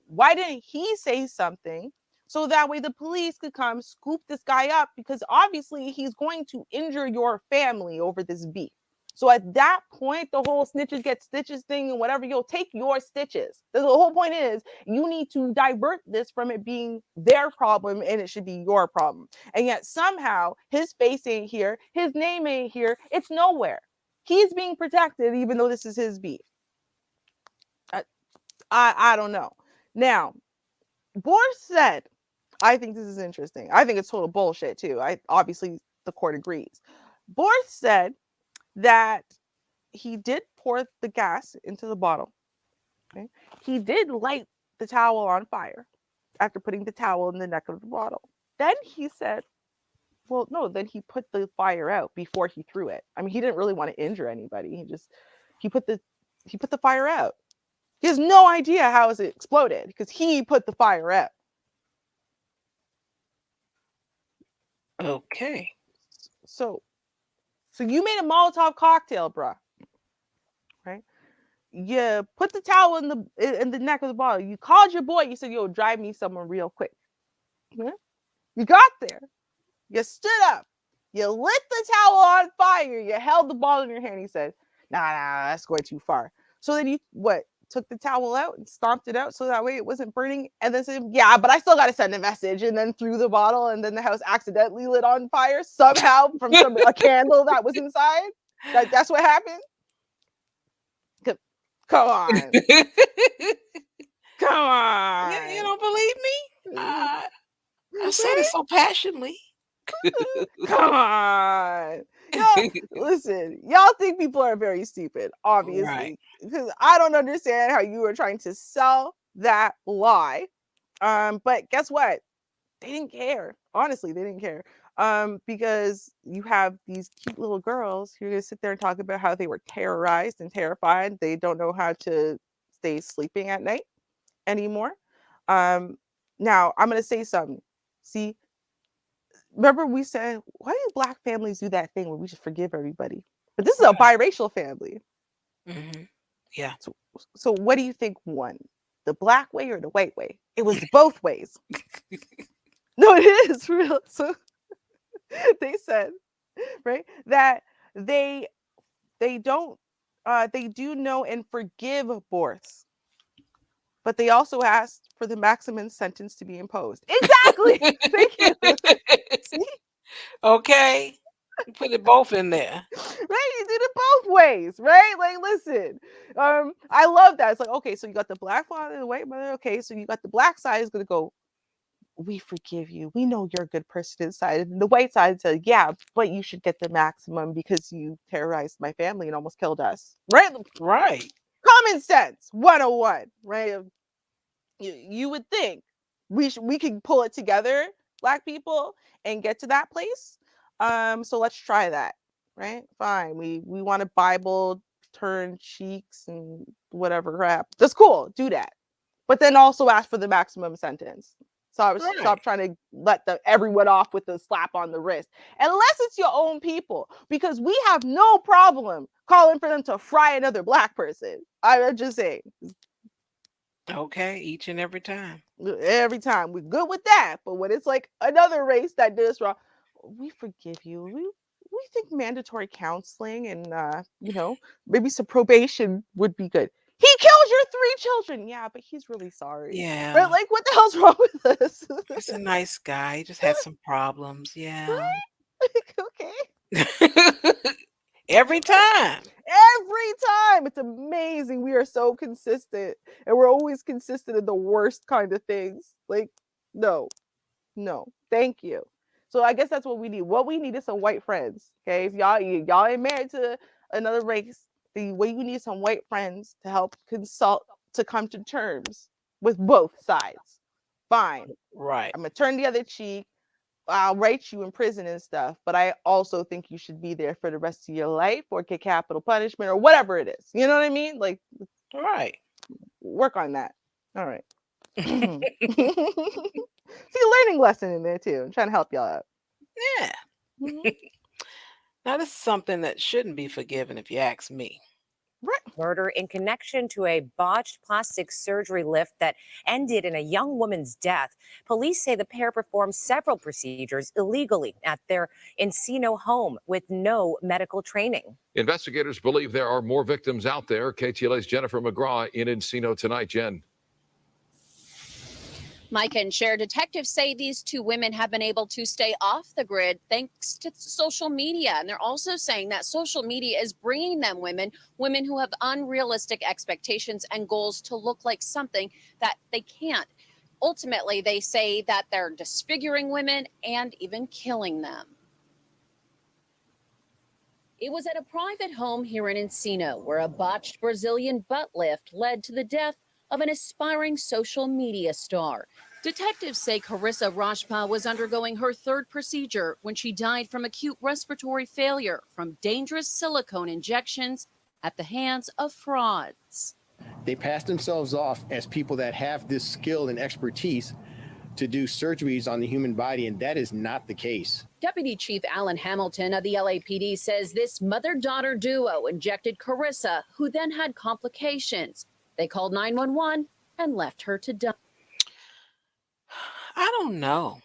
Why didn't he say something so that way the police could come scoop this guy up? Because obviously he's going to injure your family over this beef. So at that point, the whole snitches get stitches thing and whatever, you'll take your stitches. The whole point is you need to divert this from it being their problem and it should be your problem. And yet somehow his face ain't here, his name ain't here, it's nowhere. He's being protected even though this is his beef. I don't know. Now, Borth said, I think this is interesting. I think it's total bullshit too. Obviously the court agrees. Borth said that he did pour the gas into the bottle. Okay? He did light the towel on fire after putting the towel in the neck of the bottle. Then he said, well, no, then he put the fire out before he threw it. I mean, he didn't really want to injure anybody. He put the fire out. He has no idea how it exploded because he put the fire out. Okay. So you made a Molotov cocktail, bruh. Right? You put the towel in the neck of the bottle. You called your boy. You said, yo, drive me somewhere real quick. Yeah? You got there. You stood up. You lit the towel on fire. You held the bottle in your hand. He said, nah, that's going too far. So then you, took the towel out and stomped it out so that way it wasn't burning, and then said, yeah, but I still got to send a message, and then threw the bottle, and then the house accidentally lit on fire somehow from a candle that was inside. That's what happened? Come on. Come on. You don't believe me? I said it so passionately. Come on. Listen, y'all think people are very stupid, obviously. Right. Because I don't understand how you were trying to sell that lie. But guess what? They didn't care. Honestly, they didn't care. Because you have these cute little girls who are gonna sit there and talk about how they were terrorized and terrified. They don't know how to stay sleeping at night anymore. Now I'm gonna say something. See, remember we said, why do Black families do that thing where we just forgive everybody? But this is a biracial family. Mm-hmm. Yeah. So what do you think won? The Black way or the white way? It was both ways. No, it is real. So they said, right, that they do know and forgive Borths, but they also asked for the maximum sentence to be imposed. Exactly. Thank you. See? Okay. Put it both in there. Right, you did it both ways, right? Like, listen, I love that. It's like, okay, so you got the Black father, the white mother. Okay, so you got the Black side is gonna go, we forgive you. We know you're a good person inside. And the white side says, yeah, but you should get the maximum because you terrorized my family and almost killed us. Right? Right. Common sense 101, right? You would think we can pull it together, Black people, and get to that place. So let's try that, right? Fine. We want to Bible turn cheeks and whatever crap. That's cool. Do that. But then also ask for the maximum sentence. So stop trying to let everyone off with a slap on the wrist. Unless it's your own people. Because we have no problem calling for them to fry another Black person. I'm just saying. Okay, each and every time. Every time. We're good with that. But when it's like another race that did us wrong, we forgive you. We think mandatory counseling and maybe some probation would be good. He killed your 3 children. Yeah, but he's really sorry. Yeah. Right? Like, what the hell's wrong with us? He's a nice guy. He just had some problems. Yeah. Okay. Every time. Every time. It's amazing. We are so consistent. And we're always consistent in the worst kind of things. Like, no. Thank you. So I guess that's what we need. What we need is some white friends. Okay. If y'all ain't married to another race, the way you need some white friends to help consult to come to terms with both sides. Fine. Right. I'm gonna turn the other cheek. I'll write you in prison and stuff, but I also think you should be there for the rest of your life or get capital punishment or whatever it is. You know what I mean? Like, right. Work on that. All right. See a learning lesson in there too. I'm trying to help y'all out. Yeah. Now this is something that shouldn't be forgiven if you ask me. Right. murder in connection to a botched plastic surgery lift that ended in a young woman's death. Police say the pair performed several procedures illegally at their Encino home with no medical training. Investigators believe there are more victims out there. KTLA's Jennifer McGraw in Encino tonight. Jen. Mike and Cher, detectives say these two women have been able to stay off the grid thanks to social media. And they're also saying that social media is bringing them women who have unrealistic expectations and goals to look like something that they can't. Ultimately, they say that they're disfiguring women and even killing them. It was at a private home here in Encino where a botched Brazilian butt lift led to the death of an aspiring social media star. Detectives say Carissa Rajpa was undergoing her third procedure when she died from acute respiratory failure from dangerous silicone injections at the hands of frauds. They pass themselves off as people that have this skill and expertise to do surgeries on the human body, and that is not the case. Deputy Chief Alan Hamilton of the LAPD says this mother-daughter duo injected Carissa, who then had complications. They called 911 and left her to die. I don't know.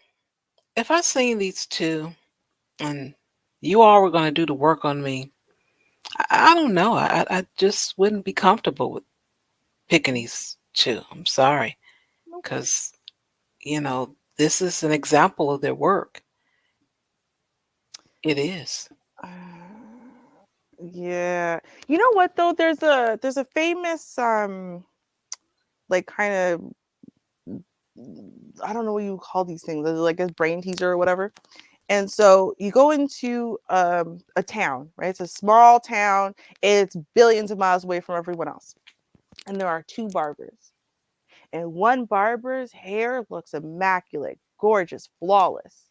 If I seen these two and you all were going to do the work on me, I don't know. I just wouldn't be comfortable with picking these two. I'm sorry. Because, this is an example of their work. It is. Yeah. You know what though? There's a famous like kind of, I don't know what you call these things, like a brain teaser or whatever. And so you go into a town, right? It's a small town. It's billions of miles away from everyone else. And there are two barbers. And one barber's hair looks immaculate, gorgeous, flawless.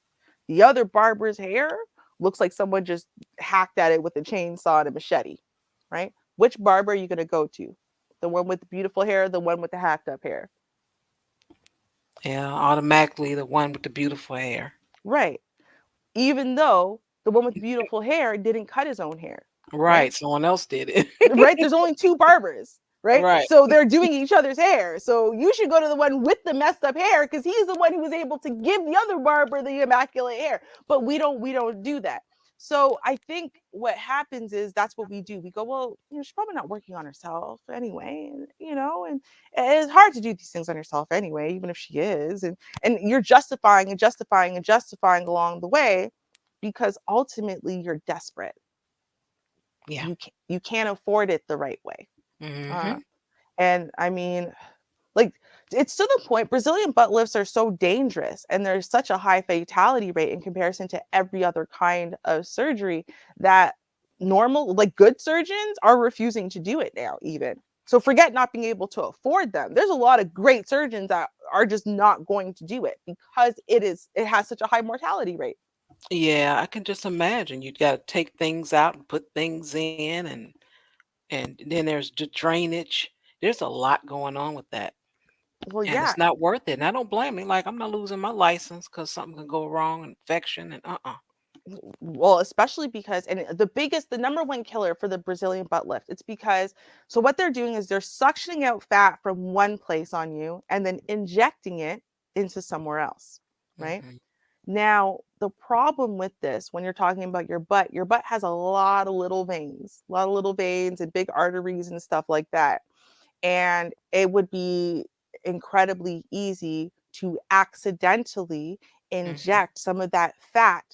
The other barber's hair looks like someone just hacked at it with a chainsaw and a machete, right? Which barber are you going to go to? The one with the beautiful hair, the one with the hacked up hair? Yeah, automatically the one with the beautiful hair. Right. Even though the one with the beautiful hair didn't cut his own hair. Right. Someone else did it. Right. There's only two barbers. Right? Right. So they're doing each other's hair. So you should go to the one with the messed up hair because he's the one who was able to give the other barber the immaculate hair. But we don't do that. So I think what happens is that's what we do. We go, well, she's probably not working on herself anyway, and it's hard to do these things on yourself anyway, even if she is, and you're justifying along the way because ultimately you're desperate. Yeah, you can't afford it the right way. Mm-hmm. And I mean, like, it's to the point Brazilian butt lifts are so dangerous and there's such a high fatality rate in comparison to every other kind of surgery that normal, like good surgeons are refusing to do it now even. So forget not being able to afford them. There's a lot of great surgeons that are just not going to do it because it has such a high mortality rate. Yeah, I can just imagine. You got to take things out and put things in, and then there's the drainage. There's a lot going on with that. Well, And yeah. it's not worth it. And I don't blame me. Like, I'm not losing my license because something can go wrong, infection, and Well, especially because, and the number one killer for the Brazilian butt lift, it's because, so what they're doing is they're suctioning out fat from one place on you and then injecting it into somewhere else, right? Mhm. Now, the problem with this, when you're talking about your butt has a lot of little veins and big arteries and stuff like that. And it would be incredibly easy to accidentally inject some of that fat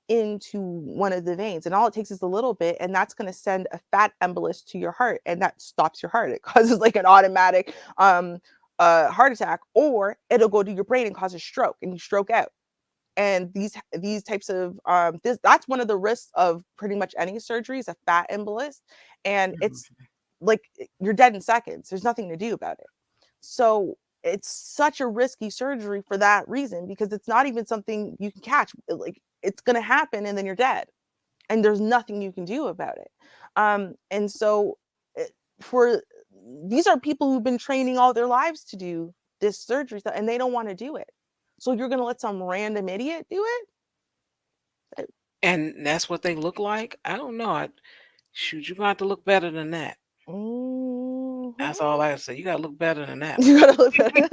into one of the veins. And all it takes is a little bit, and that's going to send a fat embolus to your heart, and that stops your heart. It causes like an automatic heart attack, or it'll go to your brain and cause a stroke, and you stroke out. And these types of that's one of the risks of pretty much any surgery is a fat embolus, and it's like you're dead in seconds. There's nothing to do about it. So it's such a risky surgery for that reason, because it's not even something you can catch. Like, it's going to happen and then you're dead, and there's nothing you can do about it. And so for these are people who've been training all their lives to do this surgery stuff, and they don't want to do it. So you're going to let some random idiot do it? And that's what they look like. I don't know. Shoot, you're going to have to look better than that. That's all I say. You gotta look better than that. You gotta look better.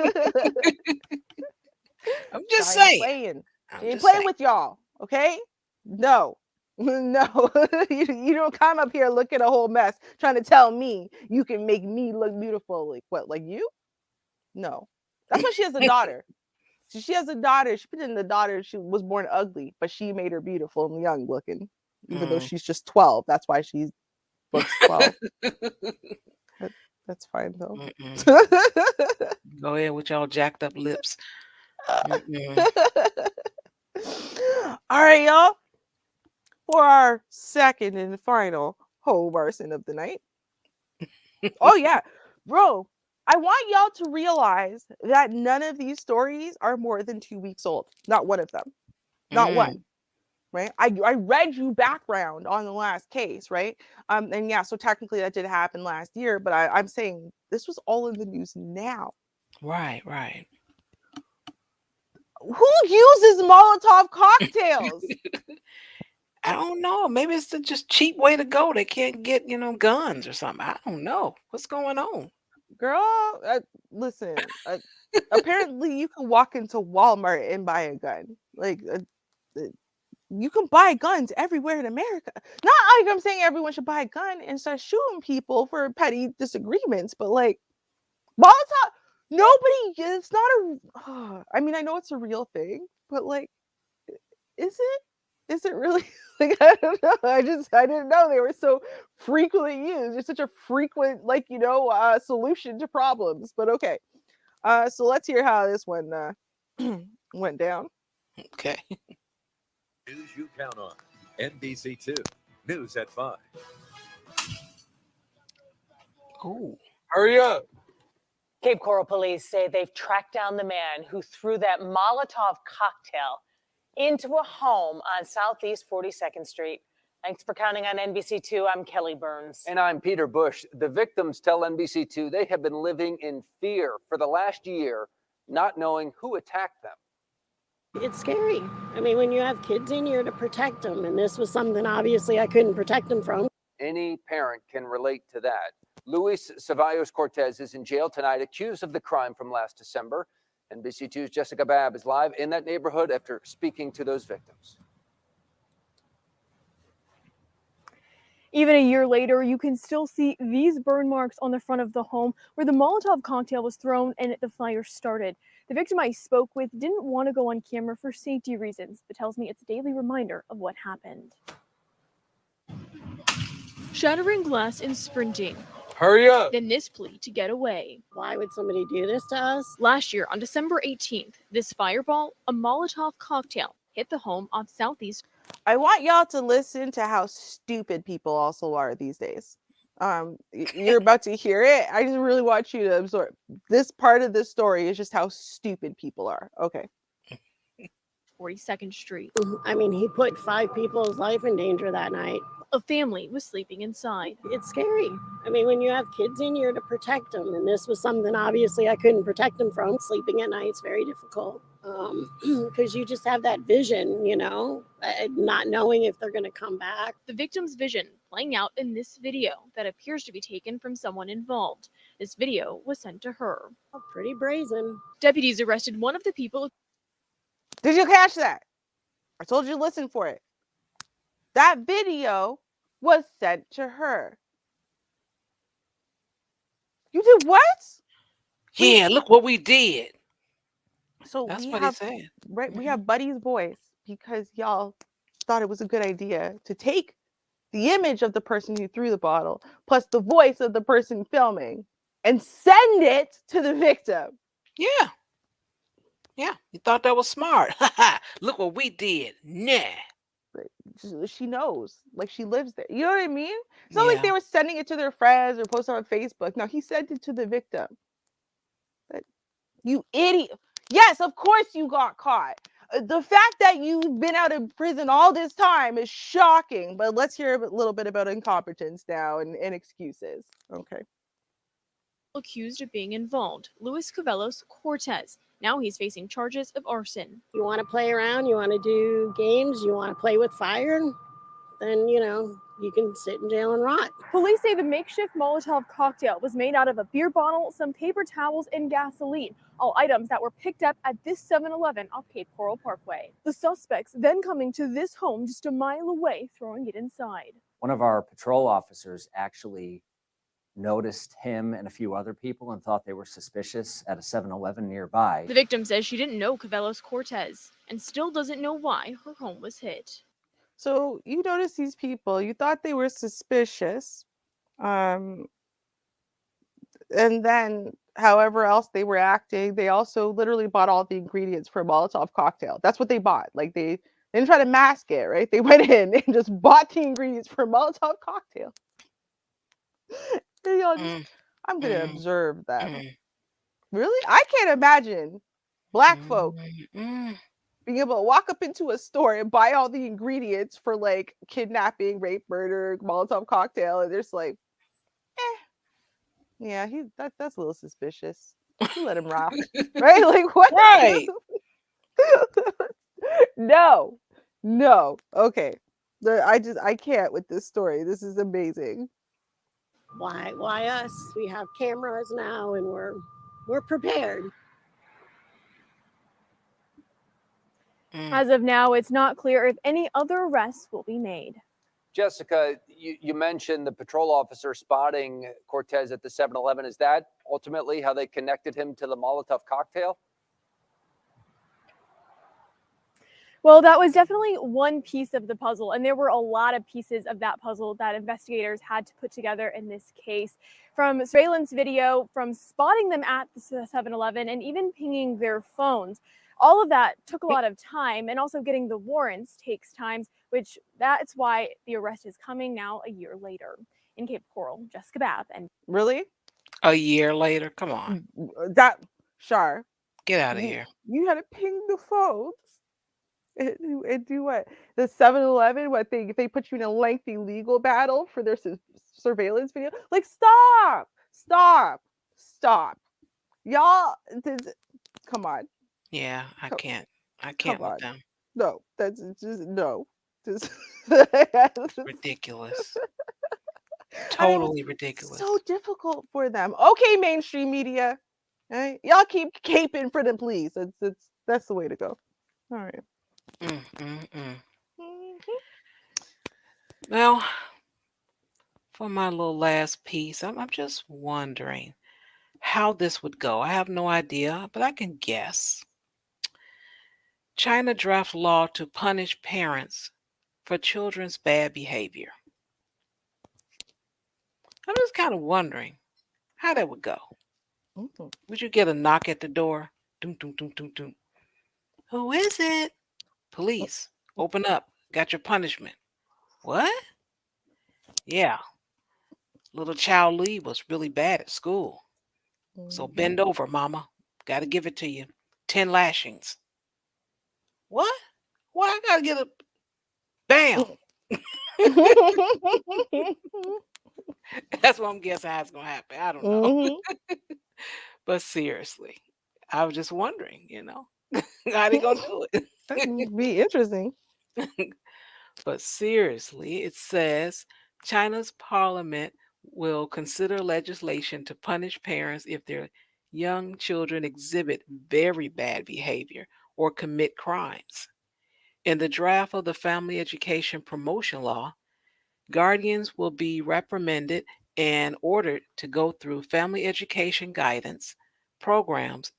I'm just She ain't saying. playing. I'm She ain't just playing saying. with y'all. Okay? No. No. You don't come up here looking a whole mess trying to tell me you can make me look beautiful. Like what? Like you? No. That's why she has a daughter. She has a daughter. She put in the daughter. She was born ugly, but she made her beautiful and young looking, even though she's just 12. That's why she looks 12. That's fine though. Go ahead with y'all jacked up lips. All right, y'all. For our second and final home arson of the night. Oh yeah, bro. I want y'all to realize that none of these stories are more than 2 weeks old. Not one of them. Not one. Right? I read you background on the last case, right? And yeah, so technically that did happen last year, but I'm saying this was all in the news now. Right, right. Who uses Molotov cocktails? I don't know. Maybe it's the just cheap way to go. They can't get, guns or something. I don't know. What's going on? Girl, listen. Apparently, you can walk into Walmart and buy a gun. Like, you can buy guns everywhere in America. Not like I'm saying everyone should buy a gun and start shooting people for petty disagreements, but like, Molotov. Nobody. It's not a. I mean, I know it's a real thing, but like, is it? Is it really? Like, I don't know. I didn't know they were so frequently used. It's such a frequent, solution to problems. But okay. So let's hear how this one went down. Okay. News you count on. NBC2 News at 5. Oh, hurry up. Cape Coral police say they've tracked down the man who threw that Molotov cocktail into a home on Southeast 42nd Street. Thanks for counting on NBC2. I'm Kelly Burns. And I'm Peter Bush. The victims tell NBC2 they have been living in fear for the last year, not knowing who attacked them. It's scary. I mean, when you have kids in here to protect them, and this was something obviously I couldn't protect them from. Any parent can relate to that. Luis Ceballos Cortez is in jail tonight, accused of the crime from last December. NBC2's Jessica Babb is live in that neighborhood after speaking to those victims. Even a year later, you can still see these burn marks on the front of the home where the Molotov cocktail was thrown and the fire started. The victim I spoke with didn't want to go on camera for safety reasons, but tells me it's a daily reminder of what happened. Shattering glass and sprinting. Hurry up. Then this plea to get away. Why would somebody do this to us? Last year, on December 18th, this fireball, a Molotov cocktail, hit the home off Southeast. I want y'all to listen to how stupid people also are these days. You're about to hear it. I just really want you to absorb. This part of this story is just how stupid people are. Okay. 42nd Street. I mean, he put 5 people's life in danger that night. A family was sleeping inside. It's scary. I mean, when you have kids in here to protect them, and this was something obviously I couldn't protect them from. Sleeping at night is very difficult because you just have that vision, not knowing if they're going to come back. The victim's vision playing out in this video that appears to be taken from someone involved. This video was sent to her. Oh, pretty brazen. Deputies arrested one of the people. Did you catch that? I told you to listen for it. That video was sent to her. You did what? Yeah, look what we did. So That's we what have, he said. right? We have Buddy's voice because y'all thought it was a good idea to take the image of the person who threw the bottle plus the voice of the person filming and send it to the victim. Yeah. Yeah. You thought that was smart. Look what we did. Nah. She knows, like she lives there. You know what I mean? It's not like they were sending it to their friends or posting on Facebook. No, he sent it to the victim. But you idiot. Yes, of course you got caught. The fact that you've been out of prison all this time is shocking. But let's hear a little bit about incompetence now and excuses. Okay. Accused of being involved, Luis Ceballos Cortez. Now he's facing charges of arson. You want to play around? You want to do games? You want to play with fire? then, you know, you can sit in jail and rot. Police say the makeshift Molotov cocktail was made out of a beer bottle, some paper towels, and gasoline, all items that were picked up at this 7-Eleven off Cape Coral Parkway. The suspects then coming to this home just a mile away, throwing it inside. One of our patrol officers actually noticed him and a few other people and thought they were suspicious at a 7-Eleven nearby. The victim says she didn't know Cavelos Cortez and still doesn't know why her home was hit. So you noticed these people, you thought they were suspicious. And then however else they were acting, they also literally bought all the ingredients for a Molotov cocktail. That's what they bought. Like they didn't try to mask it, right? They went in and just bought the ingredients for a Molotov cocktail. And y'all just, I'm gonna observe them. Really? I can't imagine Black folk being able to walk up into a store and buy all the ingredients for like kidnapping, rape, murder, Molotov cocktail, and they're just like, yeah, that's a little suspicious. You let him rock, right? Like what? Right. No. Okay. I can't with this story. This is amazing. Why us? We have cameras now and we're prepared. As of now, it's not clear if any other arrests will be made. Jessica, you mentioned the patrol officer spotting Cortez at the 7-Eleven. Is that ultimately how they connected him to the Molotov cocktail? Well, that was definitely one piece of the puzzle, and there were a lot of pieces of that puzzle that investigators had to put together in this case. From surveillance video, from spotting them at the 7-Eleven, and even pinging their phones. All of that took a lot of time, and also getting the warrants takes time, which that's why the arrest is coming now a year later. In Cape Coral, Jessica Babb. And Really? A year later? Come on. That Shar. Get out of here. You had to ping the phones. And do what? The 7-Eleven, what they put you in a lengthy legal battle for their surveillance video? Like, stop. Y'all, come on. Yeah, I can't Come with on. them. No, that's just no. Just Ridiculous. I mean, Totally it's ridiculous. so difficult for them. Okay, mainstream media. Right? Y'all keep caping for them, please. That's the way to go. All right. Well, for my little last piece, I'm just wondering how this would go. I have no idea, but I can guess. China draft law to punish parents for children's bad behavior. I'm just kind of wondering how that would go. Would you get a knock at the door? Doom, doom, doom, doom, doom. Who is it? Police. Open up. Got your punishment. What? Yeah. Little child Lee was really bad at school. So bend over, mama. Got to give it to you. 10 lashings. What? Why I got to get a... Bam. That's what I'm guessing how it's going to happen. I don't know. But seriously, I was just wondering, how they going to do it? That'd be interesting. But seriously, it says China's parliament will consider legislation to punish parents if their young children exhibit very bad behavior or commit crimes. In the draft of the Family Education Promotion Law, guardians will be reprimanded and ordered to go through family education guidance programs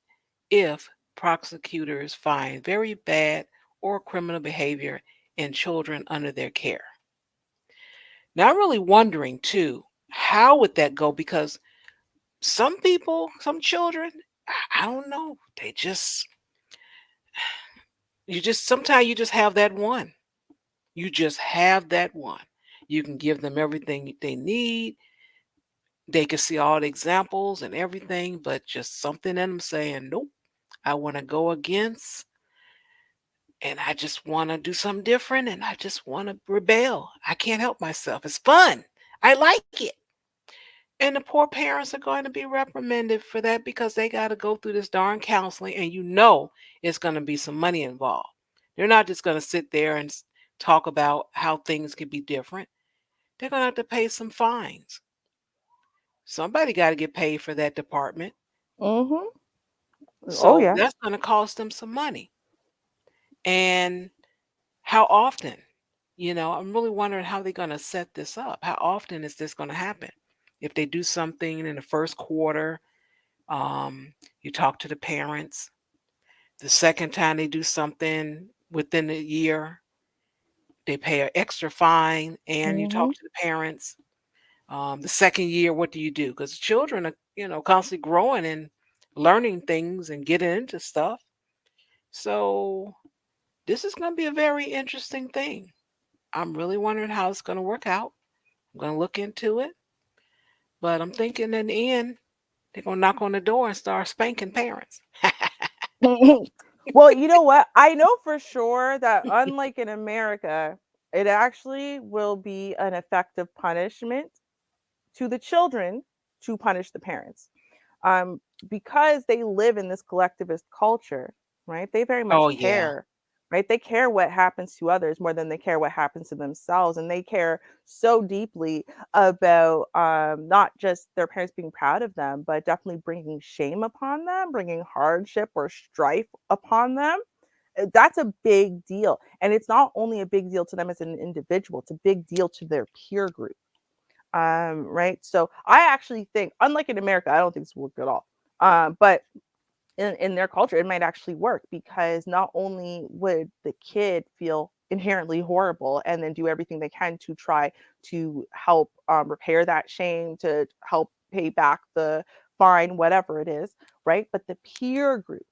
if prosecutors find very bad or criminal behavior in children under their care. Now, I'm really wondering too, how would that go? Because some people, some children, I don't know, sometimes you just have that one. You just have that one. You can give them everything they need. They can see all the examples and everything, but just something in them saying, nope, I want to go against, and I just want to do something different, and I just want to rebel. I can't help myself. It's fun. I like it. And the poor parents are going to be reprimanded for that because they got to go through this darn counseling, and it's going to be some money involved. They're not just going to sit there and talk about how things could be different, they're going to have to pay some fines. Somebody got to get paid for that department. Mm-hmm. Oh So yeah. that's going to cost them some money. And how often? I'm really wondering how they're going to set this up. How often is this going to happen? If they do something in the first quarter, you talk to the parents. The second time they do something within a year, they pay an extra fine and you Mm-hmm. talk to the parents. The second year, what do you do? Because children are, constantly growing and learning things and getting into stuff. So this is going to be a very interesting thing. I'm really wondering how it's going to work out. I'm going to look into it. But I'm thinking in the end, they're going to knock on the door and start spanking parents. Well, you know what? I know for sure that unlike in America, it actually will be an effective punishment to the children to punish the parents. Because they live in this collectivist culture, right? They very much Oh, yeah. care, right? They care what happens to others more than they care what happens to themselves. And they care so deeply about not just their parents being proud of them, but definitely bringing shame upon them, bringing hardship or strife upon them. That's a big deal. And it's not only a big deal to them as an individual, it's a big deal to their peer group. Right. So I actually think, unlike in America, I don't think this will work at all. But in their culture, it might actually work because not only would the kid feel inherently horrible and then do everything they can to try to help repair that shame, to help pay back the fine, whatever it is, right? But the peer group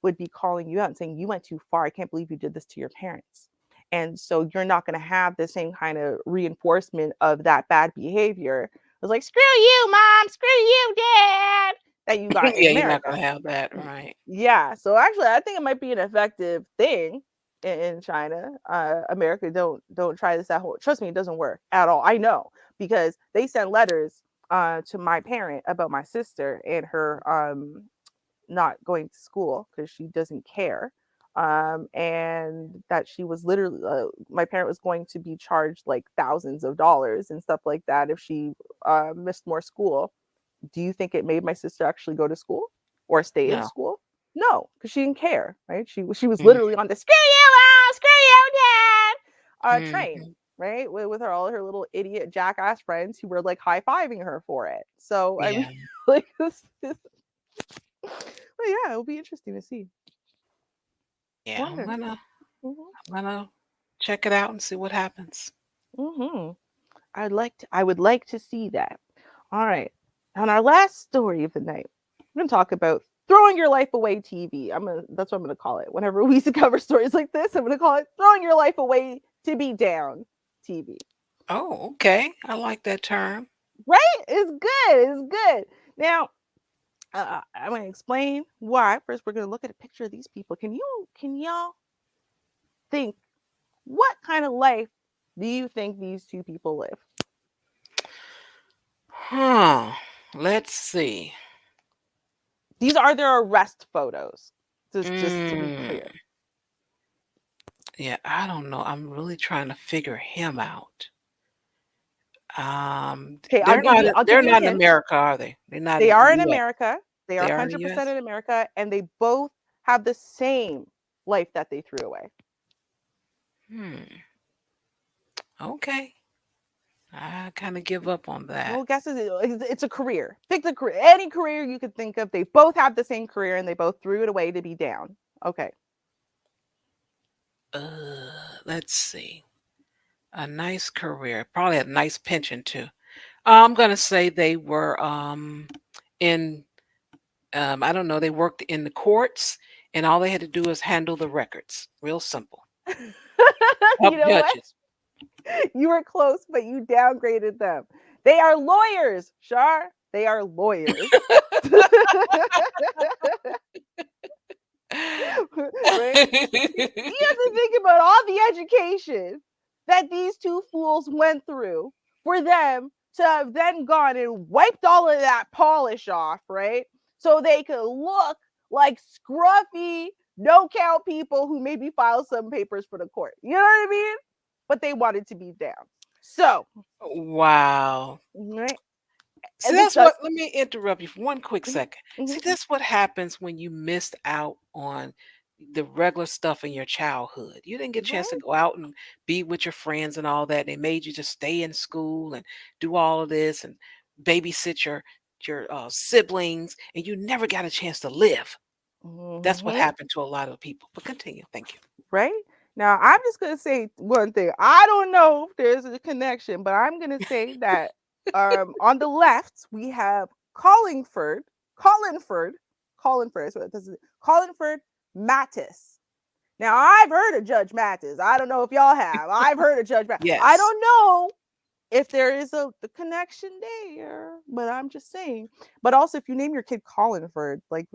would be calling you out and saying, you went too far. I can't believe you did this to your parents. And so you're not going to have the same kind of reinforcement of that bad behavior. It was like, screw you, mom, screw you, dad, that you got in Yeah, you're not going America. to have that, right? Yeah. So actually, I think it might be an effective thing in China. America, don't try this at home. Trust me, it doesn't work at all. I know because they sent letters to my parent about my sister and her not going to school because she doesn't care. And that she was literally, my parent was going to be charged like thousands of dollars and stuff like that if she missed more school. Do you think it made my sister actually go to school or stay in No. school? No, because she didn't care, right? She was Mm. literally on the screw you, screw you, dad train, Mhm. right? With her all her little idiot jackass friends who were like high-fiving her for it. So I Yeah. mean, like but yeah, it'll be interesting to see. Yeah, Wonder. Mhm. I'm gonna check it out and see what happens. I would like to see that. All right. On our last story of the night, we're gonna talk about throwing your life away TV. That's what I'm gonna call it. Whenever we cover stories like this, I'm gonna call it throwing your life away to be down TV. Oh, okay. I like that term. Right? It's good. It's good. Now, I'm gonna explain why. First, we're gonna look at a picture of these people. Can y'all think what kind of life do you think these two people live? Huh. Let's see. These are their arrest photos. Just to be clear. Yeah, I don't know. I'm really trying to figure him out. Okay, I'll give you They're a not in hint. America, are they? They're not They in are in the US. America. They are They are in the 100% US? in America, and they both have the same life that they threw away. Okay. I kind of give up on that. Well, guess it's a career. Pick the career, any career you could think of. They both have the same career, and they both threw it away to be down. Okay. Let's see. A nice career. Probably a nice pension too. I'm gonna say they were in I don't know, they worked in the courts and all they had to do is handle the records. Real simple. Help You know what? judges. You were close, but you downgraded them. They are lawyers, Shar. They are lawyers. Right? You have to think about all the education that these two fools went through for them to have then gone and wiped all of that polish off, right? So they could look like scruffy no count people who maybe filed some papers for the court. You know what I mean? But they wanted to be down. So, Wow. right? See, And this that's does, what, let me interrupt you for one quick second. See, mhm. that's what happens when you missed out on the regular stuff in your childhood. You didn't get a chance to Right? go out and be with your friends and all that. They made you just stay in school and do all of this and babysit your siblings, and you never got a chance to live. That's what Mhm. happened to a lot of people. But continue. Thank you. Right? Now, I'm just going to say one thing. I don't know if there's a connection, but I'm going to say that on the left, we have Collingford, is what this is, Collingford Mattis. Now, I've heard of Judge Mattis. I don't know if y'all have. I've heard of Judge Mattis. I Yes. don't know if there is the connection there, but I'm just saying. But also, if you name your kid Collingford, like,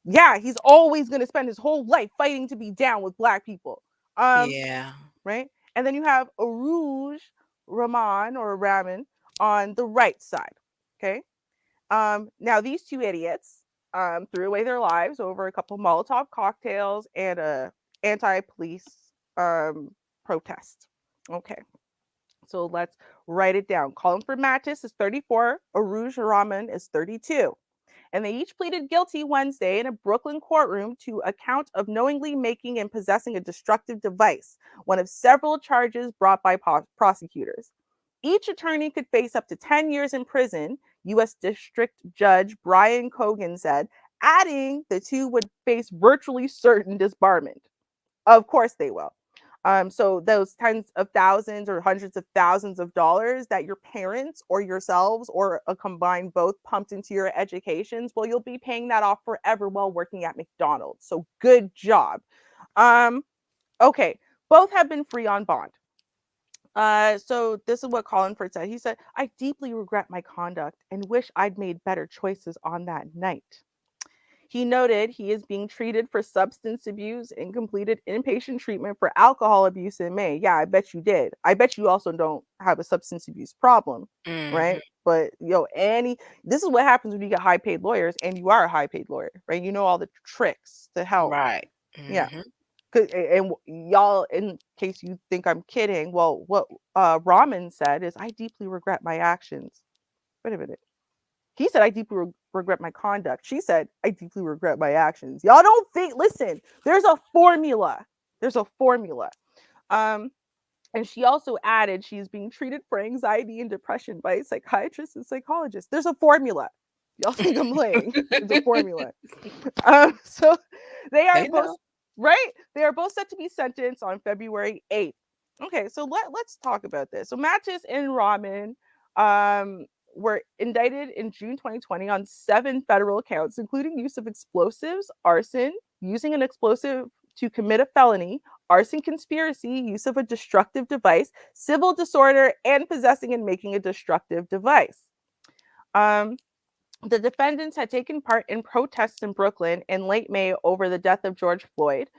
yeah, he's always going to spend his whole life fighting to be down with black people. Yeah. Right? And then you have Aruj Rahman or Rahman on the right side. Okay. Now these two idiots threw away their lives over a couple Molotov cocktails and a anti-police protest. Okay. So let's write it down. Collingford Mattis is 34, Aruj Rahman is 32. And they each pleaded guilty Wednesday in a Brooklyn courtroom to a count of knowingly making and possessing a destructive device, one of several charges brought by prosecutors. Each attorney could face up to 10 years in prison, U.S. District Judge Brian Cogan said, adding the two would face virtually certain disbarment. Of course they will. So those tens of thousands or hundreds of thousands of dollars that your parents or yourselves or a combined both pumped into your educations, well, you'll be paying that off forever while working at McDonald's. So good job. Okay, both have been free on bond. So this is what Collingford said. He said, I deeply regret my conduct and wish I'd made better choices on that night. He noted he is being treated for substance abuse and completed inpatient treatment for alcohol abuse in May. Yeah, I bet you did. I bet you also don't have a substance abuse problem, right? Mhm. But this is what happens when you get high paid lawyers and you are a high paid lawyer, right? You know all the tricks to help. Right. Yeah. Mhm. And y'all, in case you think I'm kidding, well, what Rahman said is, I deeply regret my actions. Wait a minute. He said, I deeply regret my conduct. She said, I deeply regret my actions. Y'all don't think, listen, there's a formula. There's a formula. And she also added she's being treated for anxiety and depression by psychiatrists and psychologists. There's a formula. Y'all think I'm playing. There's a formula. So they are They both, know. right? They are both set to be sentenced on February 8th. Okay, so let's talk about this. So Mattis and Rahman were indicted in June 2020 on 7 federal counts, including use of explosives, arson, using an explosive to commit a felony, arson conspiracy, use of a destructive device, civil disorder, and possessing and making a destructive device. The defendants had taken part in protests in Brooklyn in late May over the death of George Floyd,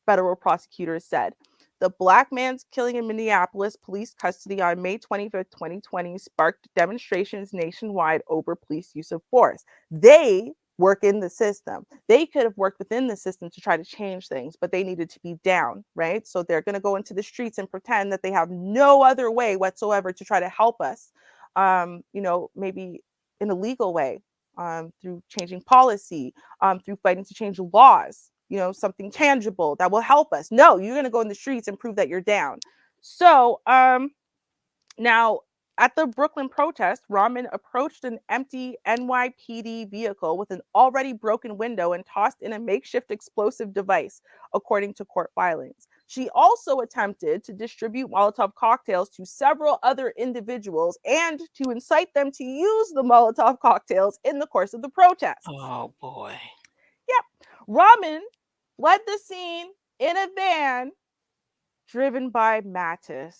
federal prosecutors said. The black man's killing in Minneapolis police custody on May 25th, 2020 sparked demonstrations nationwide over police use of force. They work in the system. They could have worked within the system to try to change things, but they needed to be down, right? So they're going to go into the streets and pretend that they have no other way whatsoever to try to help us, maybe in a legal way, through changing policy, through fighting to change laws, something tangible that will help us. No, you're going to go in the streets and prove that you're down. So now at the Brooklyn protest, Rahman approached an empty NYPD vehicle with an already broken window and tossed in a makeshift explosive device, according to court filings. She also attempted to distribute Molotov cocktails to several other individuals and to incite them to use the Molotov cocktails in the course of the protest. Oh, boy. Yep. Rahman fled the scene in a van driven by Mattis.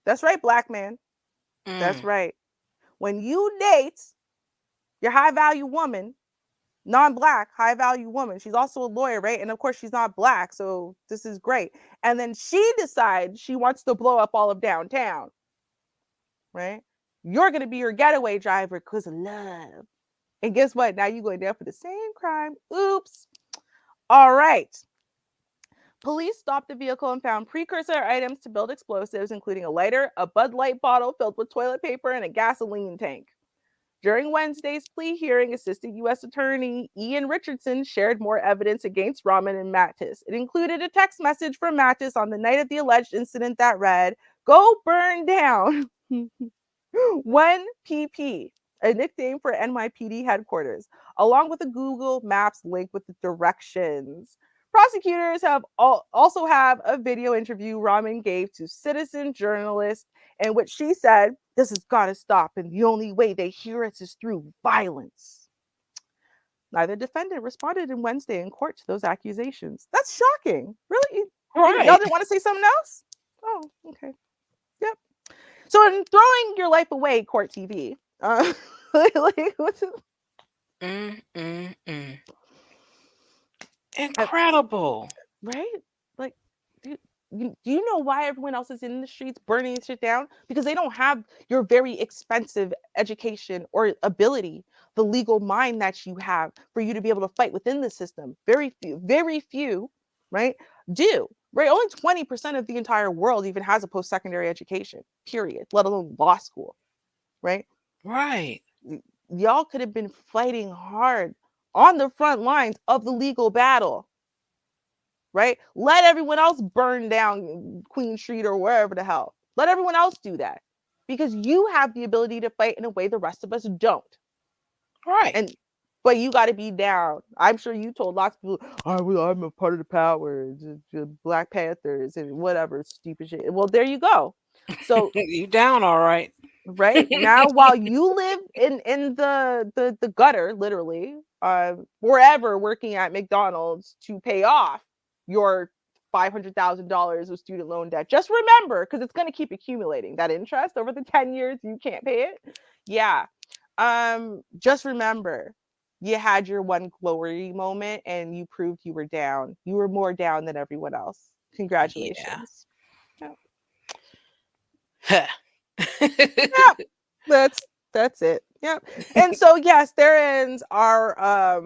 That's right, black man. That's right. When you date your high value woman, non-black, high value woman, she's also a lawyer, right? And of course, she's not black. So this is great. And then she decides she wants to blow up all of downtown, right? You're going to be your getaway driver because of love. And guess what? Now you're going down for the same crime. Oops. All right. Police stopped the vehicle and found precursor items to build explosives, including a lighter, a Bud Light bottle filled with toilet paper, and a gasoline tank. During Wednesday's plea hearing, Assistant U.S. Attorney Ian Richardson shared more evidence against Rahman and Mattis. It included a text message from Mattis on the night of the alleged incident that read, "Go burn down 1PP," a nickname for NYPD headquarters, along with a Google Maps link with the directions. Prosecutors have also have a video interview Rahman gave to Citizen journalist in which she said, "This has got to stop, and the only way they hear us is through violence." Neither defendant responded in Wednesday in court to those accusations. That's shocking. Really? Right. Y'all didn't want to say something else? Oh, okay. Yep. So in throwing your life away, Court TV, what's it? Incredible. Right? Like, do you know why everyone else is in the streets burning shit down? Because they don't have your very expensive education or ability, the legal mind that you have for you to be able to fight within the system. Very few, right? Do. Right? Only 20% of the entire world even has a post-secondary education, period, let alone law school. Right? Right. Y'all could have been fighting hard on the front lines of the legal battle, right? Let everyone else burn down Queen Street or wherever the hell. Let everyone else do that because you have the ability to fight in a way the rest of us don't. Right. But you got to be down. I'm sure you told lots of people, I'm a part of the power, the Black Panthers and whatever stupid shit. Well, there you go. So you down, all right. Right now, while you live in the gutter, literally, forever working at McDonald's to pay off your $500,000 of student loan debt. Just remember, because it's going to keep accumulating that interest over the 10 years you can't pay it. Yeah. Just remember, you had your one glory moment and you proved you were down. You were more down than everyone else. Congratulations. Yeah. Yep. That's it. Yep. And so yes, there ends our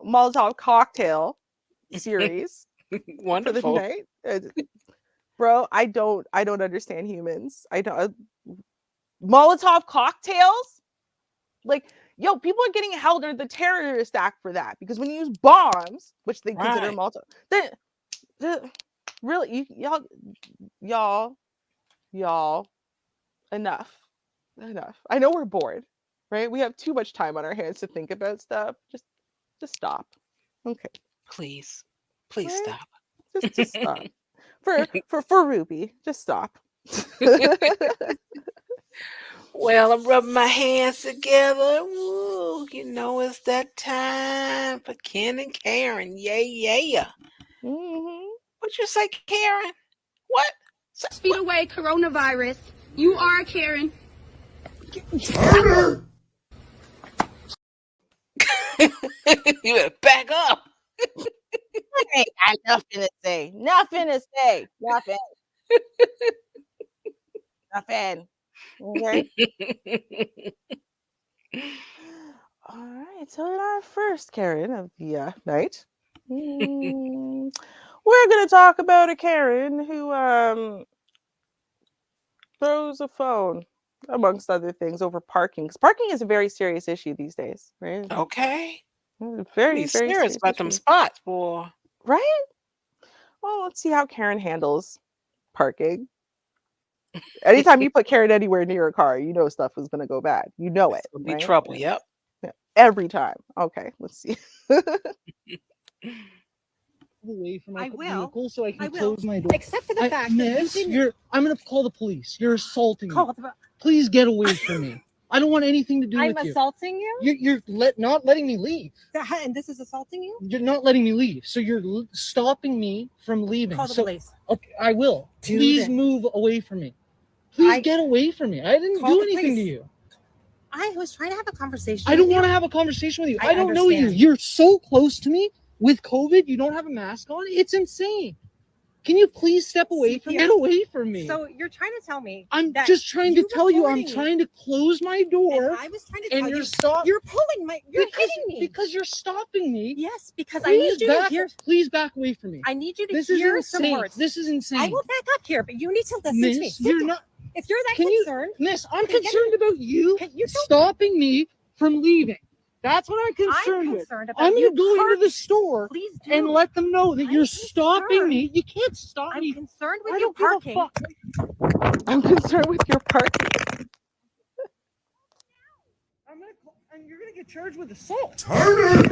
Molotov cocktail series Wonderful. for the night. Bro, I don't understand humans. I don't Molotov cocktails? Like, yo, people are getting held under the terrorist act for that because when you use bombs, which they consider Right. Molotov, then really y'all enough. I know we're bored, right? We have too much time on our hands to think about stuff. Just stop. Okay. Please Right? stop. Just stop. For Ruby, just stop. Well, I'm rubbing my hands together. Woo, it's that time for Ken and Karen. Yeah. What you say, Karen? What? 6 feet away, coronavirus. You are Karen. You better back up. I ain't got nothing to say. Nothing. Okay. All right. So in our first Karen of the night, we're gonna talk about a Karen who throws a phone, amongst other things, over parking. 'Cause parking is a very serious issue these days, right? Okay. Very, Be very serious about them issue. spots, boy. Right? Well, let's see how Karen handles parking. Anytime you put Karen anywhere near a car, you know stuff is gonna go bad. You know it. It'll be right? trouble. Yep. Yeah, every time. Okay, let's see. Away from I my will. vehicle so I can I will. close my door. Except for the fact that you Miss, didn't I'm gonna call the police. You're assaulting call me. the. Please get away from me. I don't want anything to do I'm with you. assaulting you. You're not letting me leave. And this is assaulting you. You're not letting me leave. So you're stopping me from leaving. Call the So- police. Okay, I will. Do Please this. move away from me. Please get away from me. I didn't Call do the anything to police. you. I was trying to have a conversation. I don't with want to you. have a conversation with you. I I don't know you. understand. You're so close to me with COVID. You don't have a mask on. It's insane. Can you please step away from me? Get away from me. So you're trying to tell me I'm that just trying to you tell you, I'm recording me, trying to close my door. and I was trying to and tell you're you, stop- you're pulling my, you're because, hitting me. Because you're stopping me. Yes, because I Please need you back, to hear. Please back away from me. I need you to This is hear some insane. words. This is insane. I will back up here, but you need to listen to me. Miss, Sit you're down. not. If you're that Can you- concerned, Miss, I'm then get concerned about you stopping me from leaving. That's what I'm concerned with. concerned about I'm you gonna go into the parking. store Please do. and let them know that I'm you're stopping concerned. me. You can't stop I'm me. concerned with I you don't give a parking. fuck. I'm concerned with your parking. And you're gonna get charged with assault. Turner!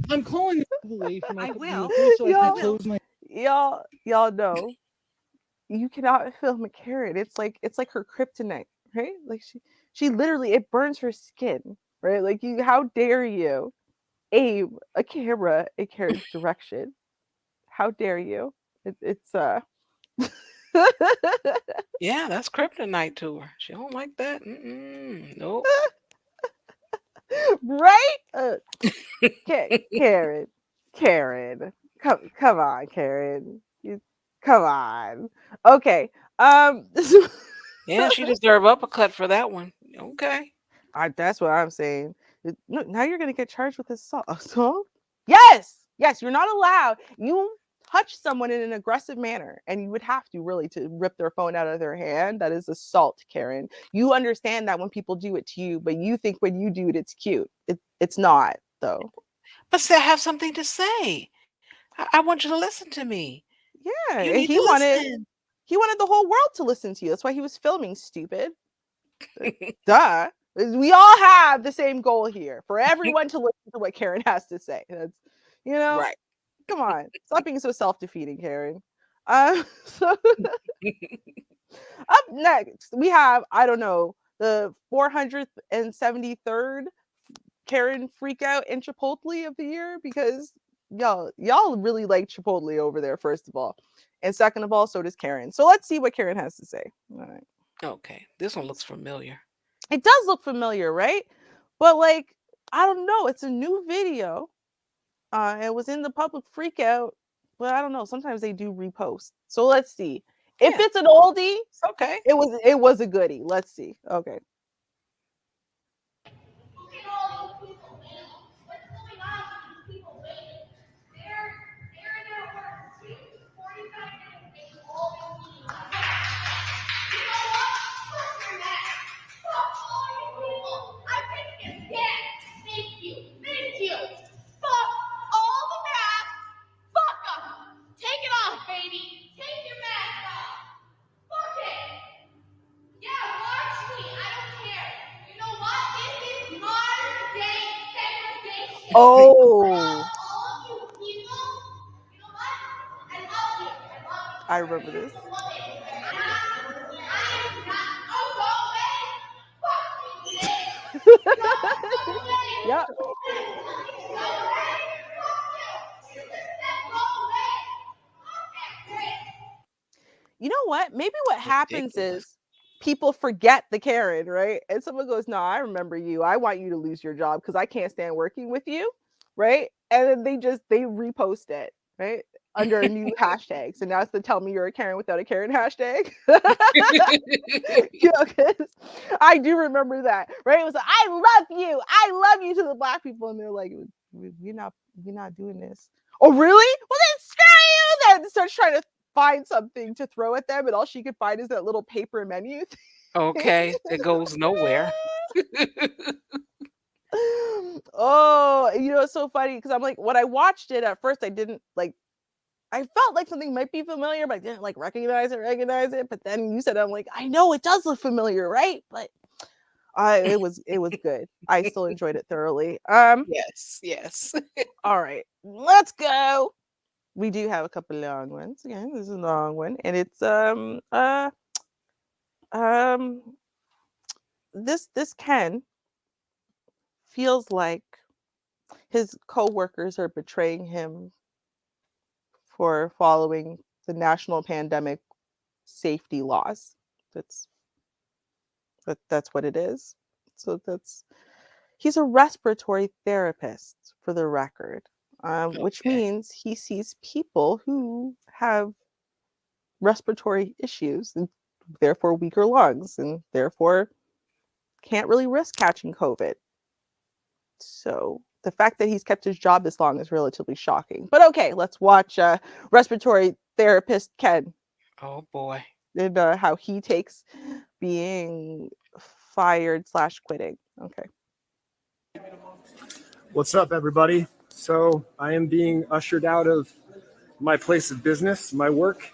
I'm calling you away from my I will. vehicle so I Y'all- can close my. Y'all know you cannot film a Karen. It's like her kryptonite, right? Like she literally, it burns her skin, right? Like, you, how dare you aim a camera in Karen's direction? How dare you? It's Yeah, that's kryptonite to her. She don't like that. Nope. right? Karen, come on, Karen. Come on. Okay. Yeah, she deserve uppercut for that one. Okay. That's what I'm saying. Now you're gonna get charged with assault. Yes, you're not allowed. You touch someone in an aggressive manner, and you would have to really to rip their phone out of their hand. That is assault, Karen. You understand that when people do it to you, but you think when you do it, it's cute. It's not, though. But say I have something to say. I want you to listen to me. Yeah, You and need he to wanted listen. the whole world to listen to you. That's why he was filming, stupid. Duh. We all have the same goal here, for everyone to listen to what Karen has to say. That's, Right. Come on, stop being so self-defeating, Karen. So up next, we have, I don't know, the 473rd Karen freakout in Chipotle of the year, because y'all really like Chipotle over there, first of all. And second of all, so does Karen. So let's see what Karen has to say. All right. Okay. This one looks familiar. It does look familiar, right? But like, I don't know. It's a new video. It was in the public freakout, but I don't know. Sometimes they do repost. So let's see. If it's an oldie, okay. It was a goodie. Let's see. Okay. Thank you. Fuck all the masks. Fuck them. Take it off, baby. Take your mask off. Fuck it. Yeah, watch me. I don't care. You know what? This is modern day segregation. Oh. All of you people. You know what? I love you. I remember this. I'm not. Oh, go away. Fuck you. Yep. You know what? Maybe what happens is people forget the Karen, right? And someone goes, "No, I remember you. I want you to lose your job because I can't stand working with you," right? And then they repost it, right? Under a new hashtag. So now it's the "Tell me you're a Karen without a Karen" hashtag. Because I do remember that, right? It was like, I love you to the black people, and they're like, we're not doing this. Oh, really? Well, then screw you. Then starts trying to find something to throw at them, and all she could find is that little paper menu. Okay. It goes nowhere. Oh, it's so funny because I'm like, when I watched it at first, I didn't like. I felt like something might be familiar, but I didn't like recognize it. But then you said, I'm like, I know it does look familiar, right? But it was good. I still enjoyed it thoroughly. Yes. All right, let's go. We do have a couple long ones. Again, this is a long one, and it's this Ken feels like his coworkers are betraying him for following the national pandemic safety laws. That's what it is. So he's a respiratory therapist, for the record, which means he sees people who have respiratory issues and therefore weaker lungs and therefore can't really risk catching COVID. So the fact that he's kept his job this long is relatively shocking. But okay, let's watch respiratory therapist Ken Oh boy. and how he takes being fired / quitting. Okay. What's up, everybody? So I am being ushered out of my place of business, my work.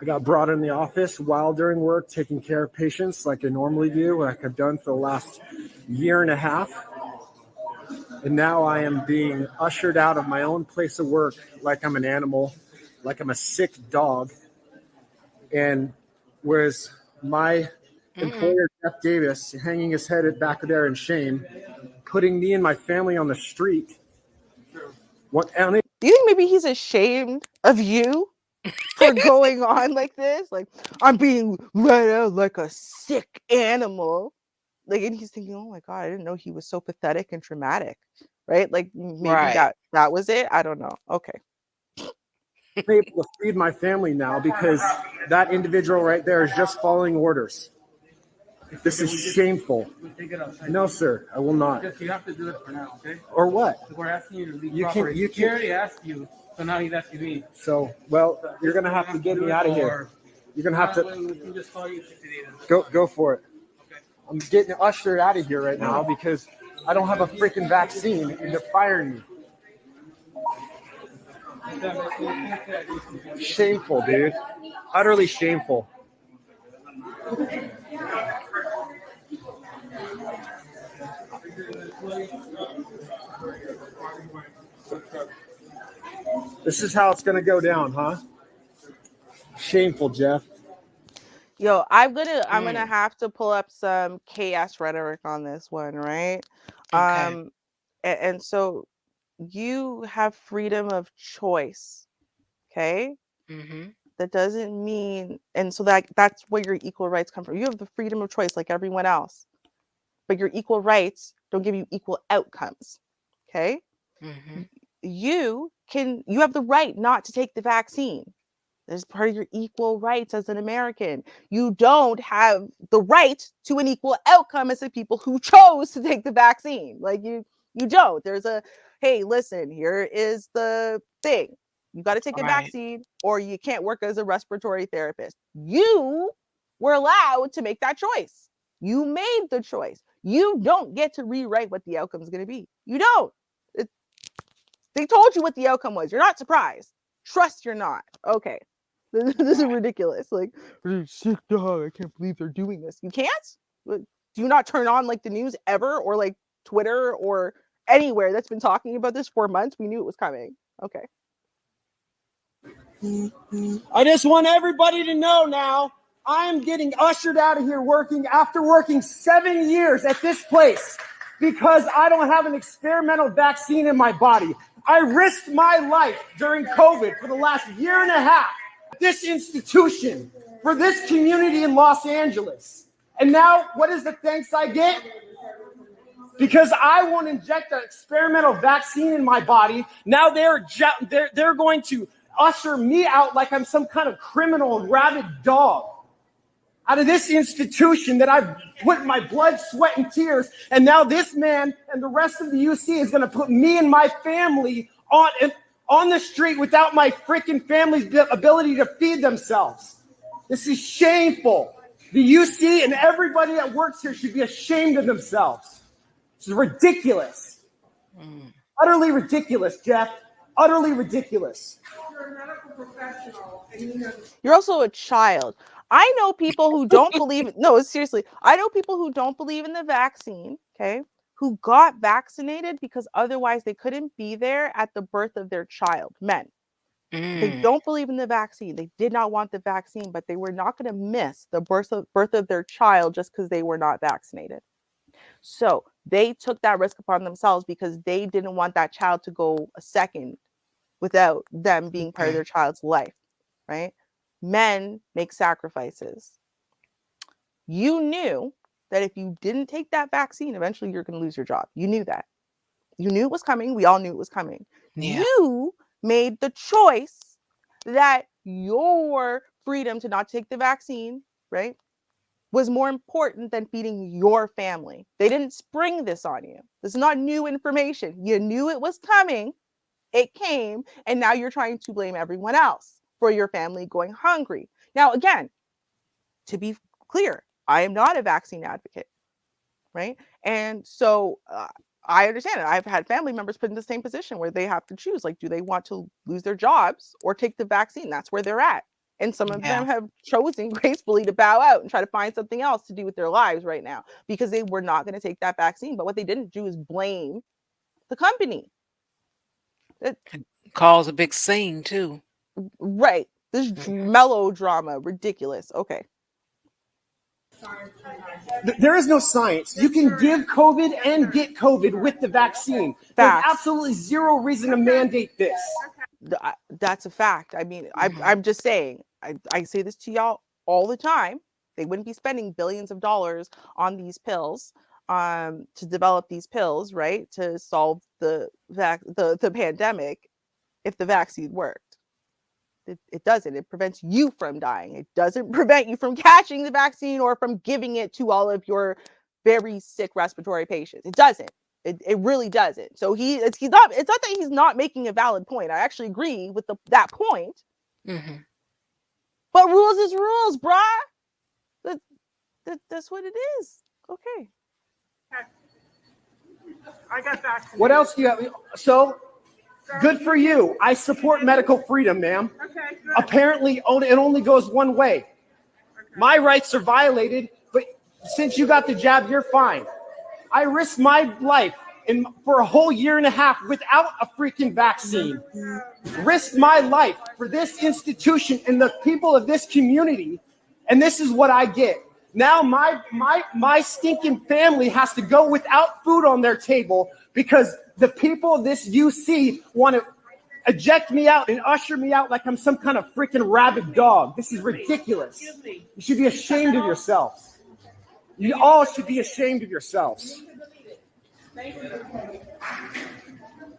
I got brought in the office while during work, taking care of patients like I normally do, like I've done for the last year and a half. And now I am being ushered out of my own place of work like I'm an animal, like I'm a sick dog. And whereas my employer, Jeff Davis, hanging his head back there in shame, putting me and my family on the street. Do you think maybe he's ashamed of you for going on like this? Like, I'm being let out like a sick animal. Like, and he's thinking, oh my God, I didn't know he was so pathetic and dramatic. Right? Like, maybe Right. that was it. I don't know. Okay. I'm able to feed my family now because that individual right there is just following orders. This is shameful. No, sir, I will not. Just you have to do it for now, okay? Or what? We're asking you to leave You properly. can't- He already asked you, so now he's asking me. So, well, you're gonna have to get me out of here. You're gonna have to We can just call you 60 days. go for it. I'm getting ushered out of here right now because I don't have a freaking vaccine and they're firing me. Shameful, dude. Utterly shameful. This is how it's gonna go down, huh? Shameful, Jeff. Yo, I'm gonna have to pull up some chaos rhetoric on this one, right? Okay. And so you have freedom of choice, okay? Mm-hmm. That doesn't mean, and so that's where your equal rights come from. You have the freedom of choice like everyone else, but your equal rights don't give you equal outcomes, okay? Mm-hmm. You have the right not to take the vaccine. That's part of your equal rights as an American. You don't have the right to an equal outcome as the people who chose to take the vaccine. Like you don't. There's hey, listen, here is the thing. You got to take a Right. vaccine or you can't work as a respiratory therapist. You were allowed to make that choice. You made the choice. You don't get to rewrite what the outcome is going to be. You don't. They told you what the outcome was. You're not surprised. Trust you're not. Okay. This is ridiculous. Like, sick dog. I can't believe they're doing this. You can't? Do you not turn on like the news ever or like Twitter or anywhere that's been talking about this for months? We knew it was coming. Okay. I just want everybody to know now, I'm getting ushered out of here after working 7 years at this place because I don't have an experimental vaccine in my body. I risked my life during COVID for the last year and a half at this institution for this community in Los Angeles. And now what is the thanks I get? Because I won't inject an experimental vaccine in my body. Now they're going to usher me out like I'm some kind of criminal and rabid dog out of this institution that I've put my blood, sweat, and tears. And now this man and the rest of the UC is going to put me and my family on the street without my freaking family's ability to feed themselves. This is shameful. The UC and everybody that works here should be ashamed of themselves. This is ridiculous. Utterly ridiculous, Jeff. Utterly ridiculous. You're a medical professional and you know You're also a child. I know people who don't believe no, seriously. I know people who don't believe in the vaccine, okay? Who got vaccinated because otherwise they couldn't be there at the birth of their child, men. They don't believe in the vaccine. They did not want the vaccine, but they were not going to miss the birth of their child just because they were not vaccinated. So they took that risk upon themselves because they didn't want that child to go a second without them being part of their child's life, right? Men make sacrifices. You knew that if you didn't take that vaccine, eventually you're going to lose your job. You knew that. You knew it was coming. We all knew it was coming. Yeah. You made the choice that your freedom to not take the vaccine, right, was more important than feeding your family. They didn't spring this on you. This is not new information. You knew it was coming. It came, and now you're trying to blame everyone else for your family going hungry. Now, again, to be clear, I am not a vaccine advocate, right? And so I understand it. I've had family members put in the same position where they have to choose, like, do they want to lose their jobs or take the vaccine? That's where they're at. And some of them have chosen gracefully to bow out and try to find something else to do with their lives right now because they were not going to take that vaccine. But what they didn't do is blame the company. Cause a big scene too. Right. This melodrama, ridiculous. Okay. There is no science. You can give COVID and get COVID with the vaccine. There's absolutely zero reason to mandate this. That's a fact. I mean, I'm just saying, I say this to y'all all the time. They wouldn't be spending billions of dollars on these pills to develop these pills, right, to solve the pandemic if the vaccine worked. It doesn't. It prevents you from dying. It doesn't prevent you from catching the vaccine or from giving it to all of your very sick respiratory patients. It doesn't. It really doesn't. So it's not that he's not making a valid point. I actually agree with that point. Mm-hmm. But rules is rules, bruh. That's what it is. Okay. I got vaccinated. What else do you have? So, good for you. I support medical freedom, ma'am. Okay, good. Apparently, it only goes one way. Okay. My rights are violated, but since you got the jab, you're fine. I risked my life for a whole year and a half without a freaking vaccine. Risked my life for this institution and the people of this community, and this is what I get. Now my stinking family has to go without food on their table because the people of this UC want to eject me out and usher me out like I'm some kind of freaking rabid dog. This is ridiculous. You should be ashamed of yourselves. You all should be ashamed of yourselves.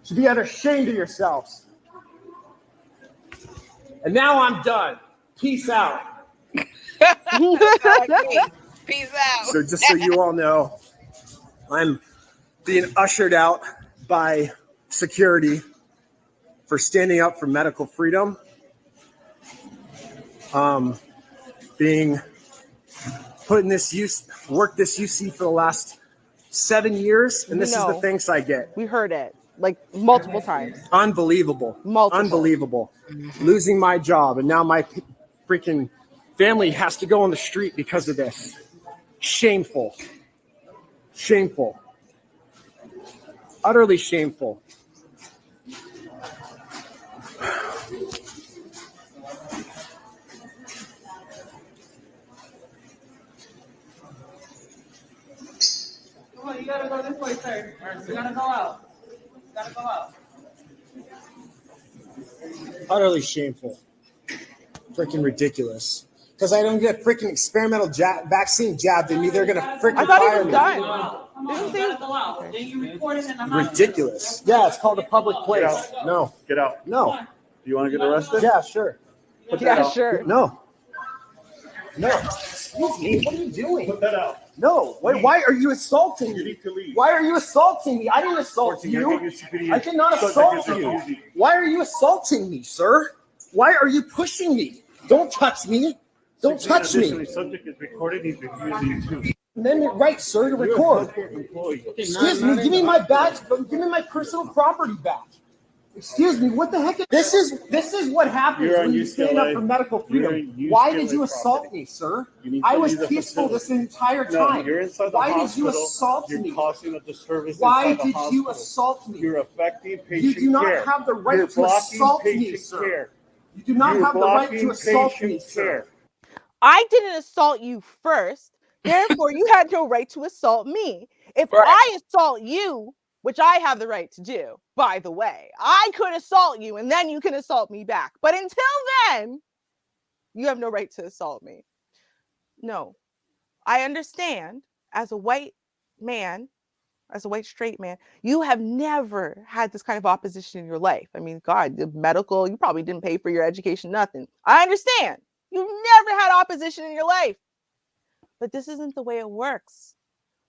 Should be ashamed of yourselves. And now I'm done. Peace out. Peace out. So just so you all know, I'm being ushered out by security for standing up for medical freedom. Being put in this worked this UC for the last 7 years, and this is the thanks I get. We heard it like multiple times. Unbelievable. Unbelievable. Losing my job, and now my freaking family has to go on the street because of this. Shameful. Shameful. Utterly shameful. Come on, you gotta go this way, sir. You gotta go out. You gotta go out. Utterly shameful. Freaking ridiculous. Because I don't get freaking experimental vaccine jabbed in me, they're gonna freaking fire me. Come on, you gotta go out. Then you report it in the hospital. Ridiculous. Yeah, it's called a public place. No. Get out. No. Do you want to get arrested? Yeah, sure. Put that out. Sure. No. No. Excuse me. What are you doing? Put that out. No. Why are you assaulting me? You need to leave. Why are you assaulting me? I didn't assault you. I did not assault you. Why are you assaulting me, sir? Why are you pushing me? Don't touch me. Don't touch me. The subject is recorded. He's refusing to. Amendment right, sir, to record. Excuse me. Give me my badge. Give me my personal property back. Excuse me. What the heck? This is what happens when you stand up for medical freedom. Why did you assault me, sir? I was peaceful this entire time. You're inside the Why hospital. did you assault me? You're causing a disturbance. Why did you assault me? You're affecting patient care. You do not have the right to assault me, sir. You do not have the right to assault me, sir. I didn't assault you first. Therefore, you had no right to assault me. If I assault you, which I have the right to do, by the way, I could assault you and then you can assault me back. But until then, you have no right to assault me. No, I understand as a white man, as a white straight man, you have never had this kind of opposition in your life. I mean, God, the medical, you probably didn't pay for your education, nothing. I understand. You've never had opposition in your life. But this isn't the way it works.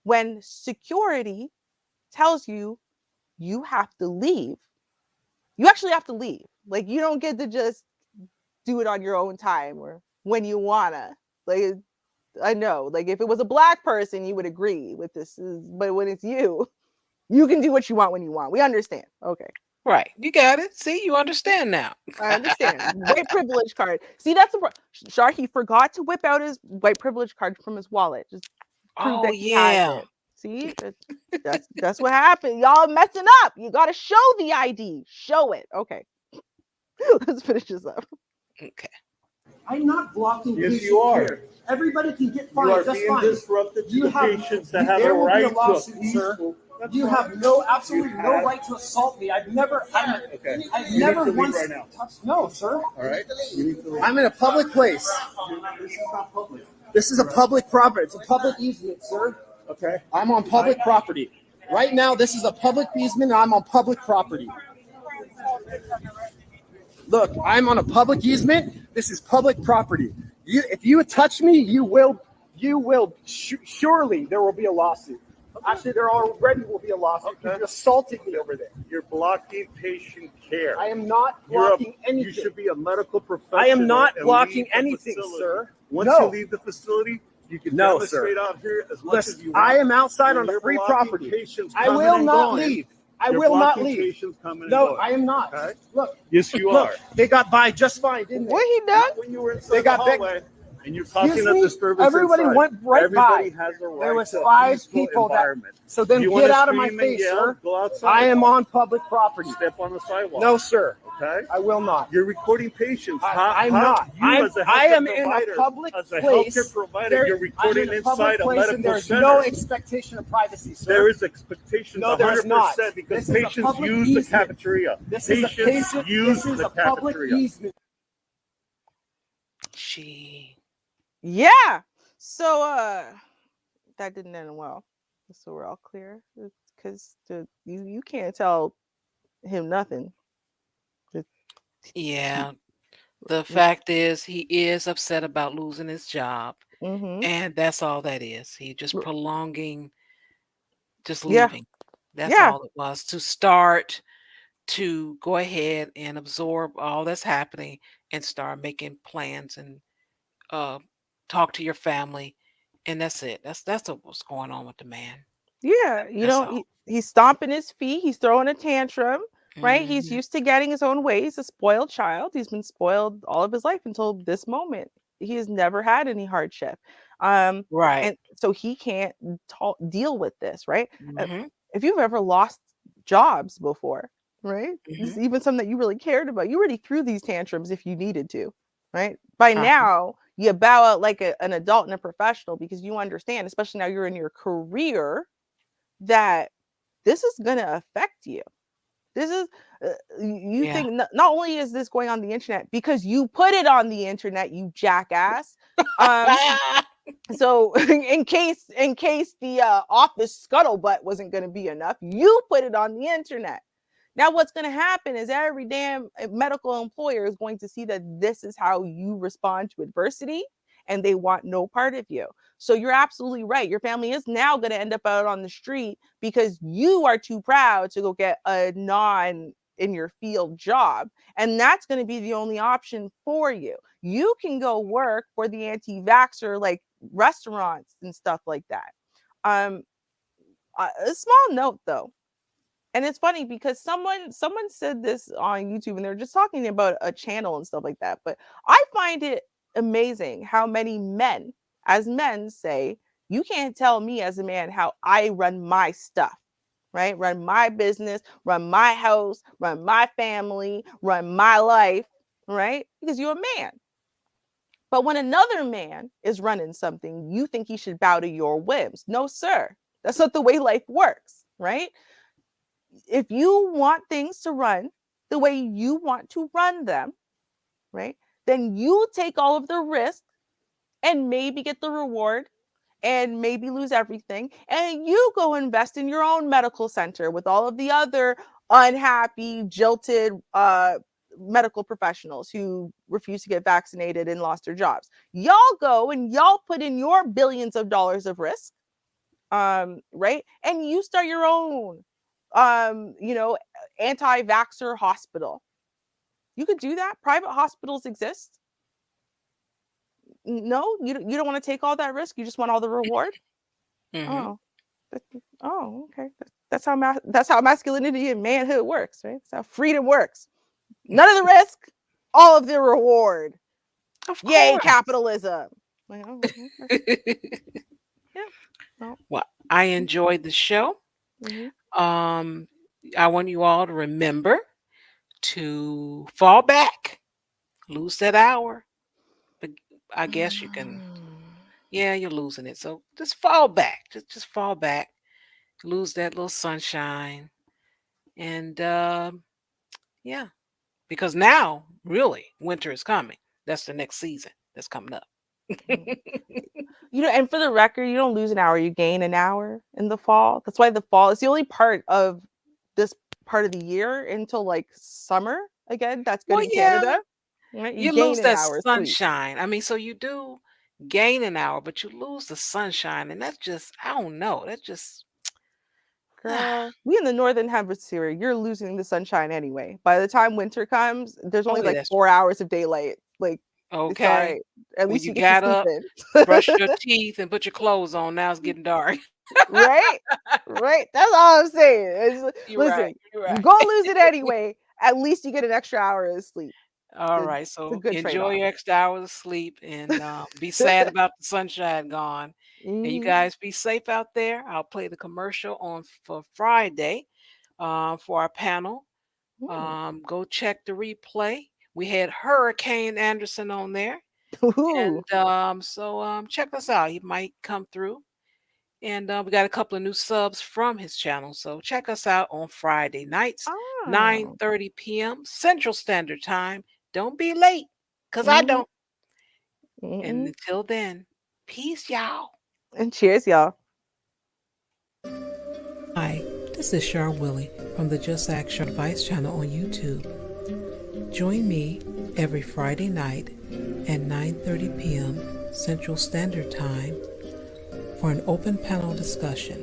When security tells you you have to leave, you actually have to leave. Like, you don't get to just do it on your own time or when you wanna. Like, I know, like, if it was a black person, you would agree with this, but when it's you, you can do what you want when you want. We understand. Okay. Right. You got it. See, you understand now. I understand. White privilege card. See, that's the Shar, he forgot to whip out his white privilege card from his wallet. Just prove Oh, that he has yeah. it. See, that's what happened. Y'all messing up. You got to show the ID. Show it. Okay. Let's finish this up. Okay. I'm not blocking Yes, patient you are. care. Everybody can get You are fined just being fine. disruptive to You the have- patients that have a there will be right a to a lawsuit, sir. peaceful. That's You fine. have absolutely You no have- right to assault me. I've never Okay. I've You never need to leave once right now. touched. No, sir. All right. You need to leave. I'm in a public place. This is not public. This is a public property. It's a public easement, sir. Okay. I'm on public property. Right now, this is a public easement, and I'm on public property. Look, I'm on a public easement. This is public property. If you touch me, you will. Surely there will be a lawsuit. Actually, there already will be a lawsuit. Okay. You assaulted me over there. You're blocking patient care. I am not You're blocking You anything. should be a medical professional. I am not and blocking leave the anything, facility. sir. Once No. you leave the facility, you can No, sir. demonstrate out here as much as Listen, you want. I am outside on You're a free blocking property. patients I coming will and not going. leave. I You're will not blocking leave. patients coming and No, going. I am not. Okay? Look. Yes, you Look, are. they got by just fine, didn't they? What he done? When you were inside They got the big- hallway and you're Excuse causing a me? disturbance Everybody inside. went right Everybody by. has a right There was to a 5 peaceful people that. environment. So then You get wanna out of my scream and face, yell? sir. Go outside. I am on public property. Step on the sidewalk. No, sir. Okay. I will not. You're recording patients. I'm not. You as a I am healthcare in a provider, public as a place. healthcare provider, There- you're recording I'm in a public inside a place, and medical there's center. no expectation of privacy, sir. There is expectations No, there's 100% not. because This is a patients public use the easement. cafeteria. This is a Patients patient. use This is the a public cafeteria. easement. Gee. Yeah. So that didn't end well. So we're all clear because you can't tell him nothing. Yeah. The fact is, he is upset about losing his job, Mm-hmm. and that's all that is. He just prolonging, just Yeah. leaving. That's Yeah. all it was. To start to go ahead and absorb all that's happening and start making plans and talk to your family, and that's it. That's what's going on with the man. Yeah, That's all. he's stomping his feet, he's throwing a tantrum, right? He's Mhm. used to getting his own way. He's a spoiled child. He's been spoiled all of his life until this moment. He has never had any hardship. Right. And so he can't deal with this, right? Mhm. If you've ever lost jobs before, right? Just even some that you really cared about, you already threw these tantrums if you needed to, right? By Uh-huh. now, you bow out like an adult and a professional because you understand, especially now you're in your career, that this is going to affect you. This is you Yeah. think not only is this going on the internet because you put it on the internet, you jackass. So in case the office scuttlebutt wasn't going to be enough, you put it on the internet. Now what's going to happen is every damn medical employer is going to see that this is how you respond to adversity, and they want no part of you. So you're absolutely right. Your family is now going to end up out on the street because you are too proud to go get a non in your field job. And that's going to be the only option for you. You can go work for the anti-vaxxer like restaurants and stuff like that. A small note though. And it's funny because someone said this on YouTube and they're just talking about a channel and stuff like that. But I find it amazing how many men, as men, say, you can't tell me as a man how I run my stuff, right? Run my business, run my house, run my family, run my life, right? Because you're a man. But when another man is running something, you think he should bow to your whims. No, sir. That's not the way life works, right? If you want things to run the way you want to run them, right, then you take all of the risk and maybe get the reward and maybe lose everything. And you go invest in your own medical center with all of the other unhappy, jilted medical professionals who refuse to get vaccinated and lost their jobs. Y'all go and y'all put in your billions of dollars of risk, right? And you start your own, anti-vaxxer hospital. You could do that. Private hospitals exist. No, you don't want to take all that risk. You just want all the reward. Mhm. Okay. That's how masculinity and manhood works, right? That's how freedom works. None of the risk, all of the reward. Of Yay, course. capitalism. Like, oh, okay. Well, I enjoyed the show. Mhm. I want you all to remember to fall back, lose that hour. But I guess you can. Yeah, you're losing it. So just fall back. Just fall back. Lose that little sunshine. And yeah, because now really winter is coming. That's the next season that's coming up. And for the record, you don't lose an hour, you gain an hour in the fall. That's why the fall is the only part of this part of the year until like summer again. That's good Well, in yeah, Canada. Right? you gain lose an that hour of sleep. sunshine. I mean, so you do gain an hour, but you lose the sunshine, and that's just I don't know. That's just Girl, we in the northern hemisphere, you're losing the sunshine anyway. By the time winter comes, there's only yeah, like that's 4 hours of daylight. Like it's all okay. right. At When least you you get to got sleep up, in. brush your teeth, and put your clothes on, now it's getting dark. Right? Right? That's all I'm saying. You're Listen, right. You're you're right. gonna lose it anyway. At least you get an extra hour of sleep. All It's right. it's a So good enjoy trade-off. your extra hours of sleep and be sad about the sunshine gone. And you Mhm. guys be safe out there. I'll play the commercial for Friday for our panel. Go check the replay. We had Hurricane Anderson on there. Ooh. And check us out. He might come through. And we got a couple of new subs from his channel. So check us out on Friday nights, Oh. 9:30 p.m. Central Standard Time. Don't be late, because I Mhm. don't. And Mm-mm. until then, peace, y'all. And cheers, y'all. Hi, this is Char Willie from the Just Ask Char Advice channel on YouTube. Join me every Friday night at 9:30 p.m. Central Standard Time for an open panel discussion.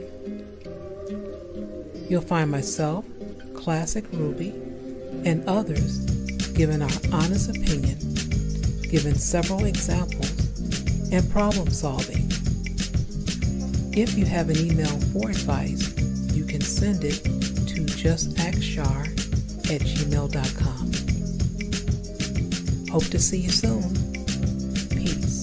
You'll find myself, Classic Ruby, and others giving our honest opinion, giving several examples, and problem solving. If you have an email for advice, you can send it to justaskchar@gmail.com. Hope to see you soon. Peace.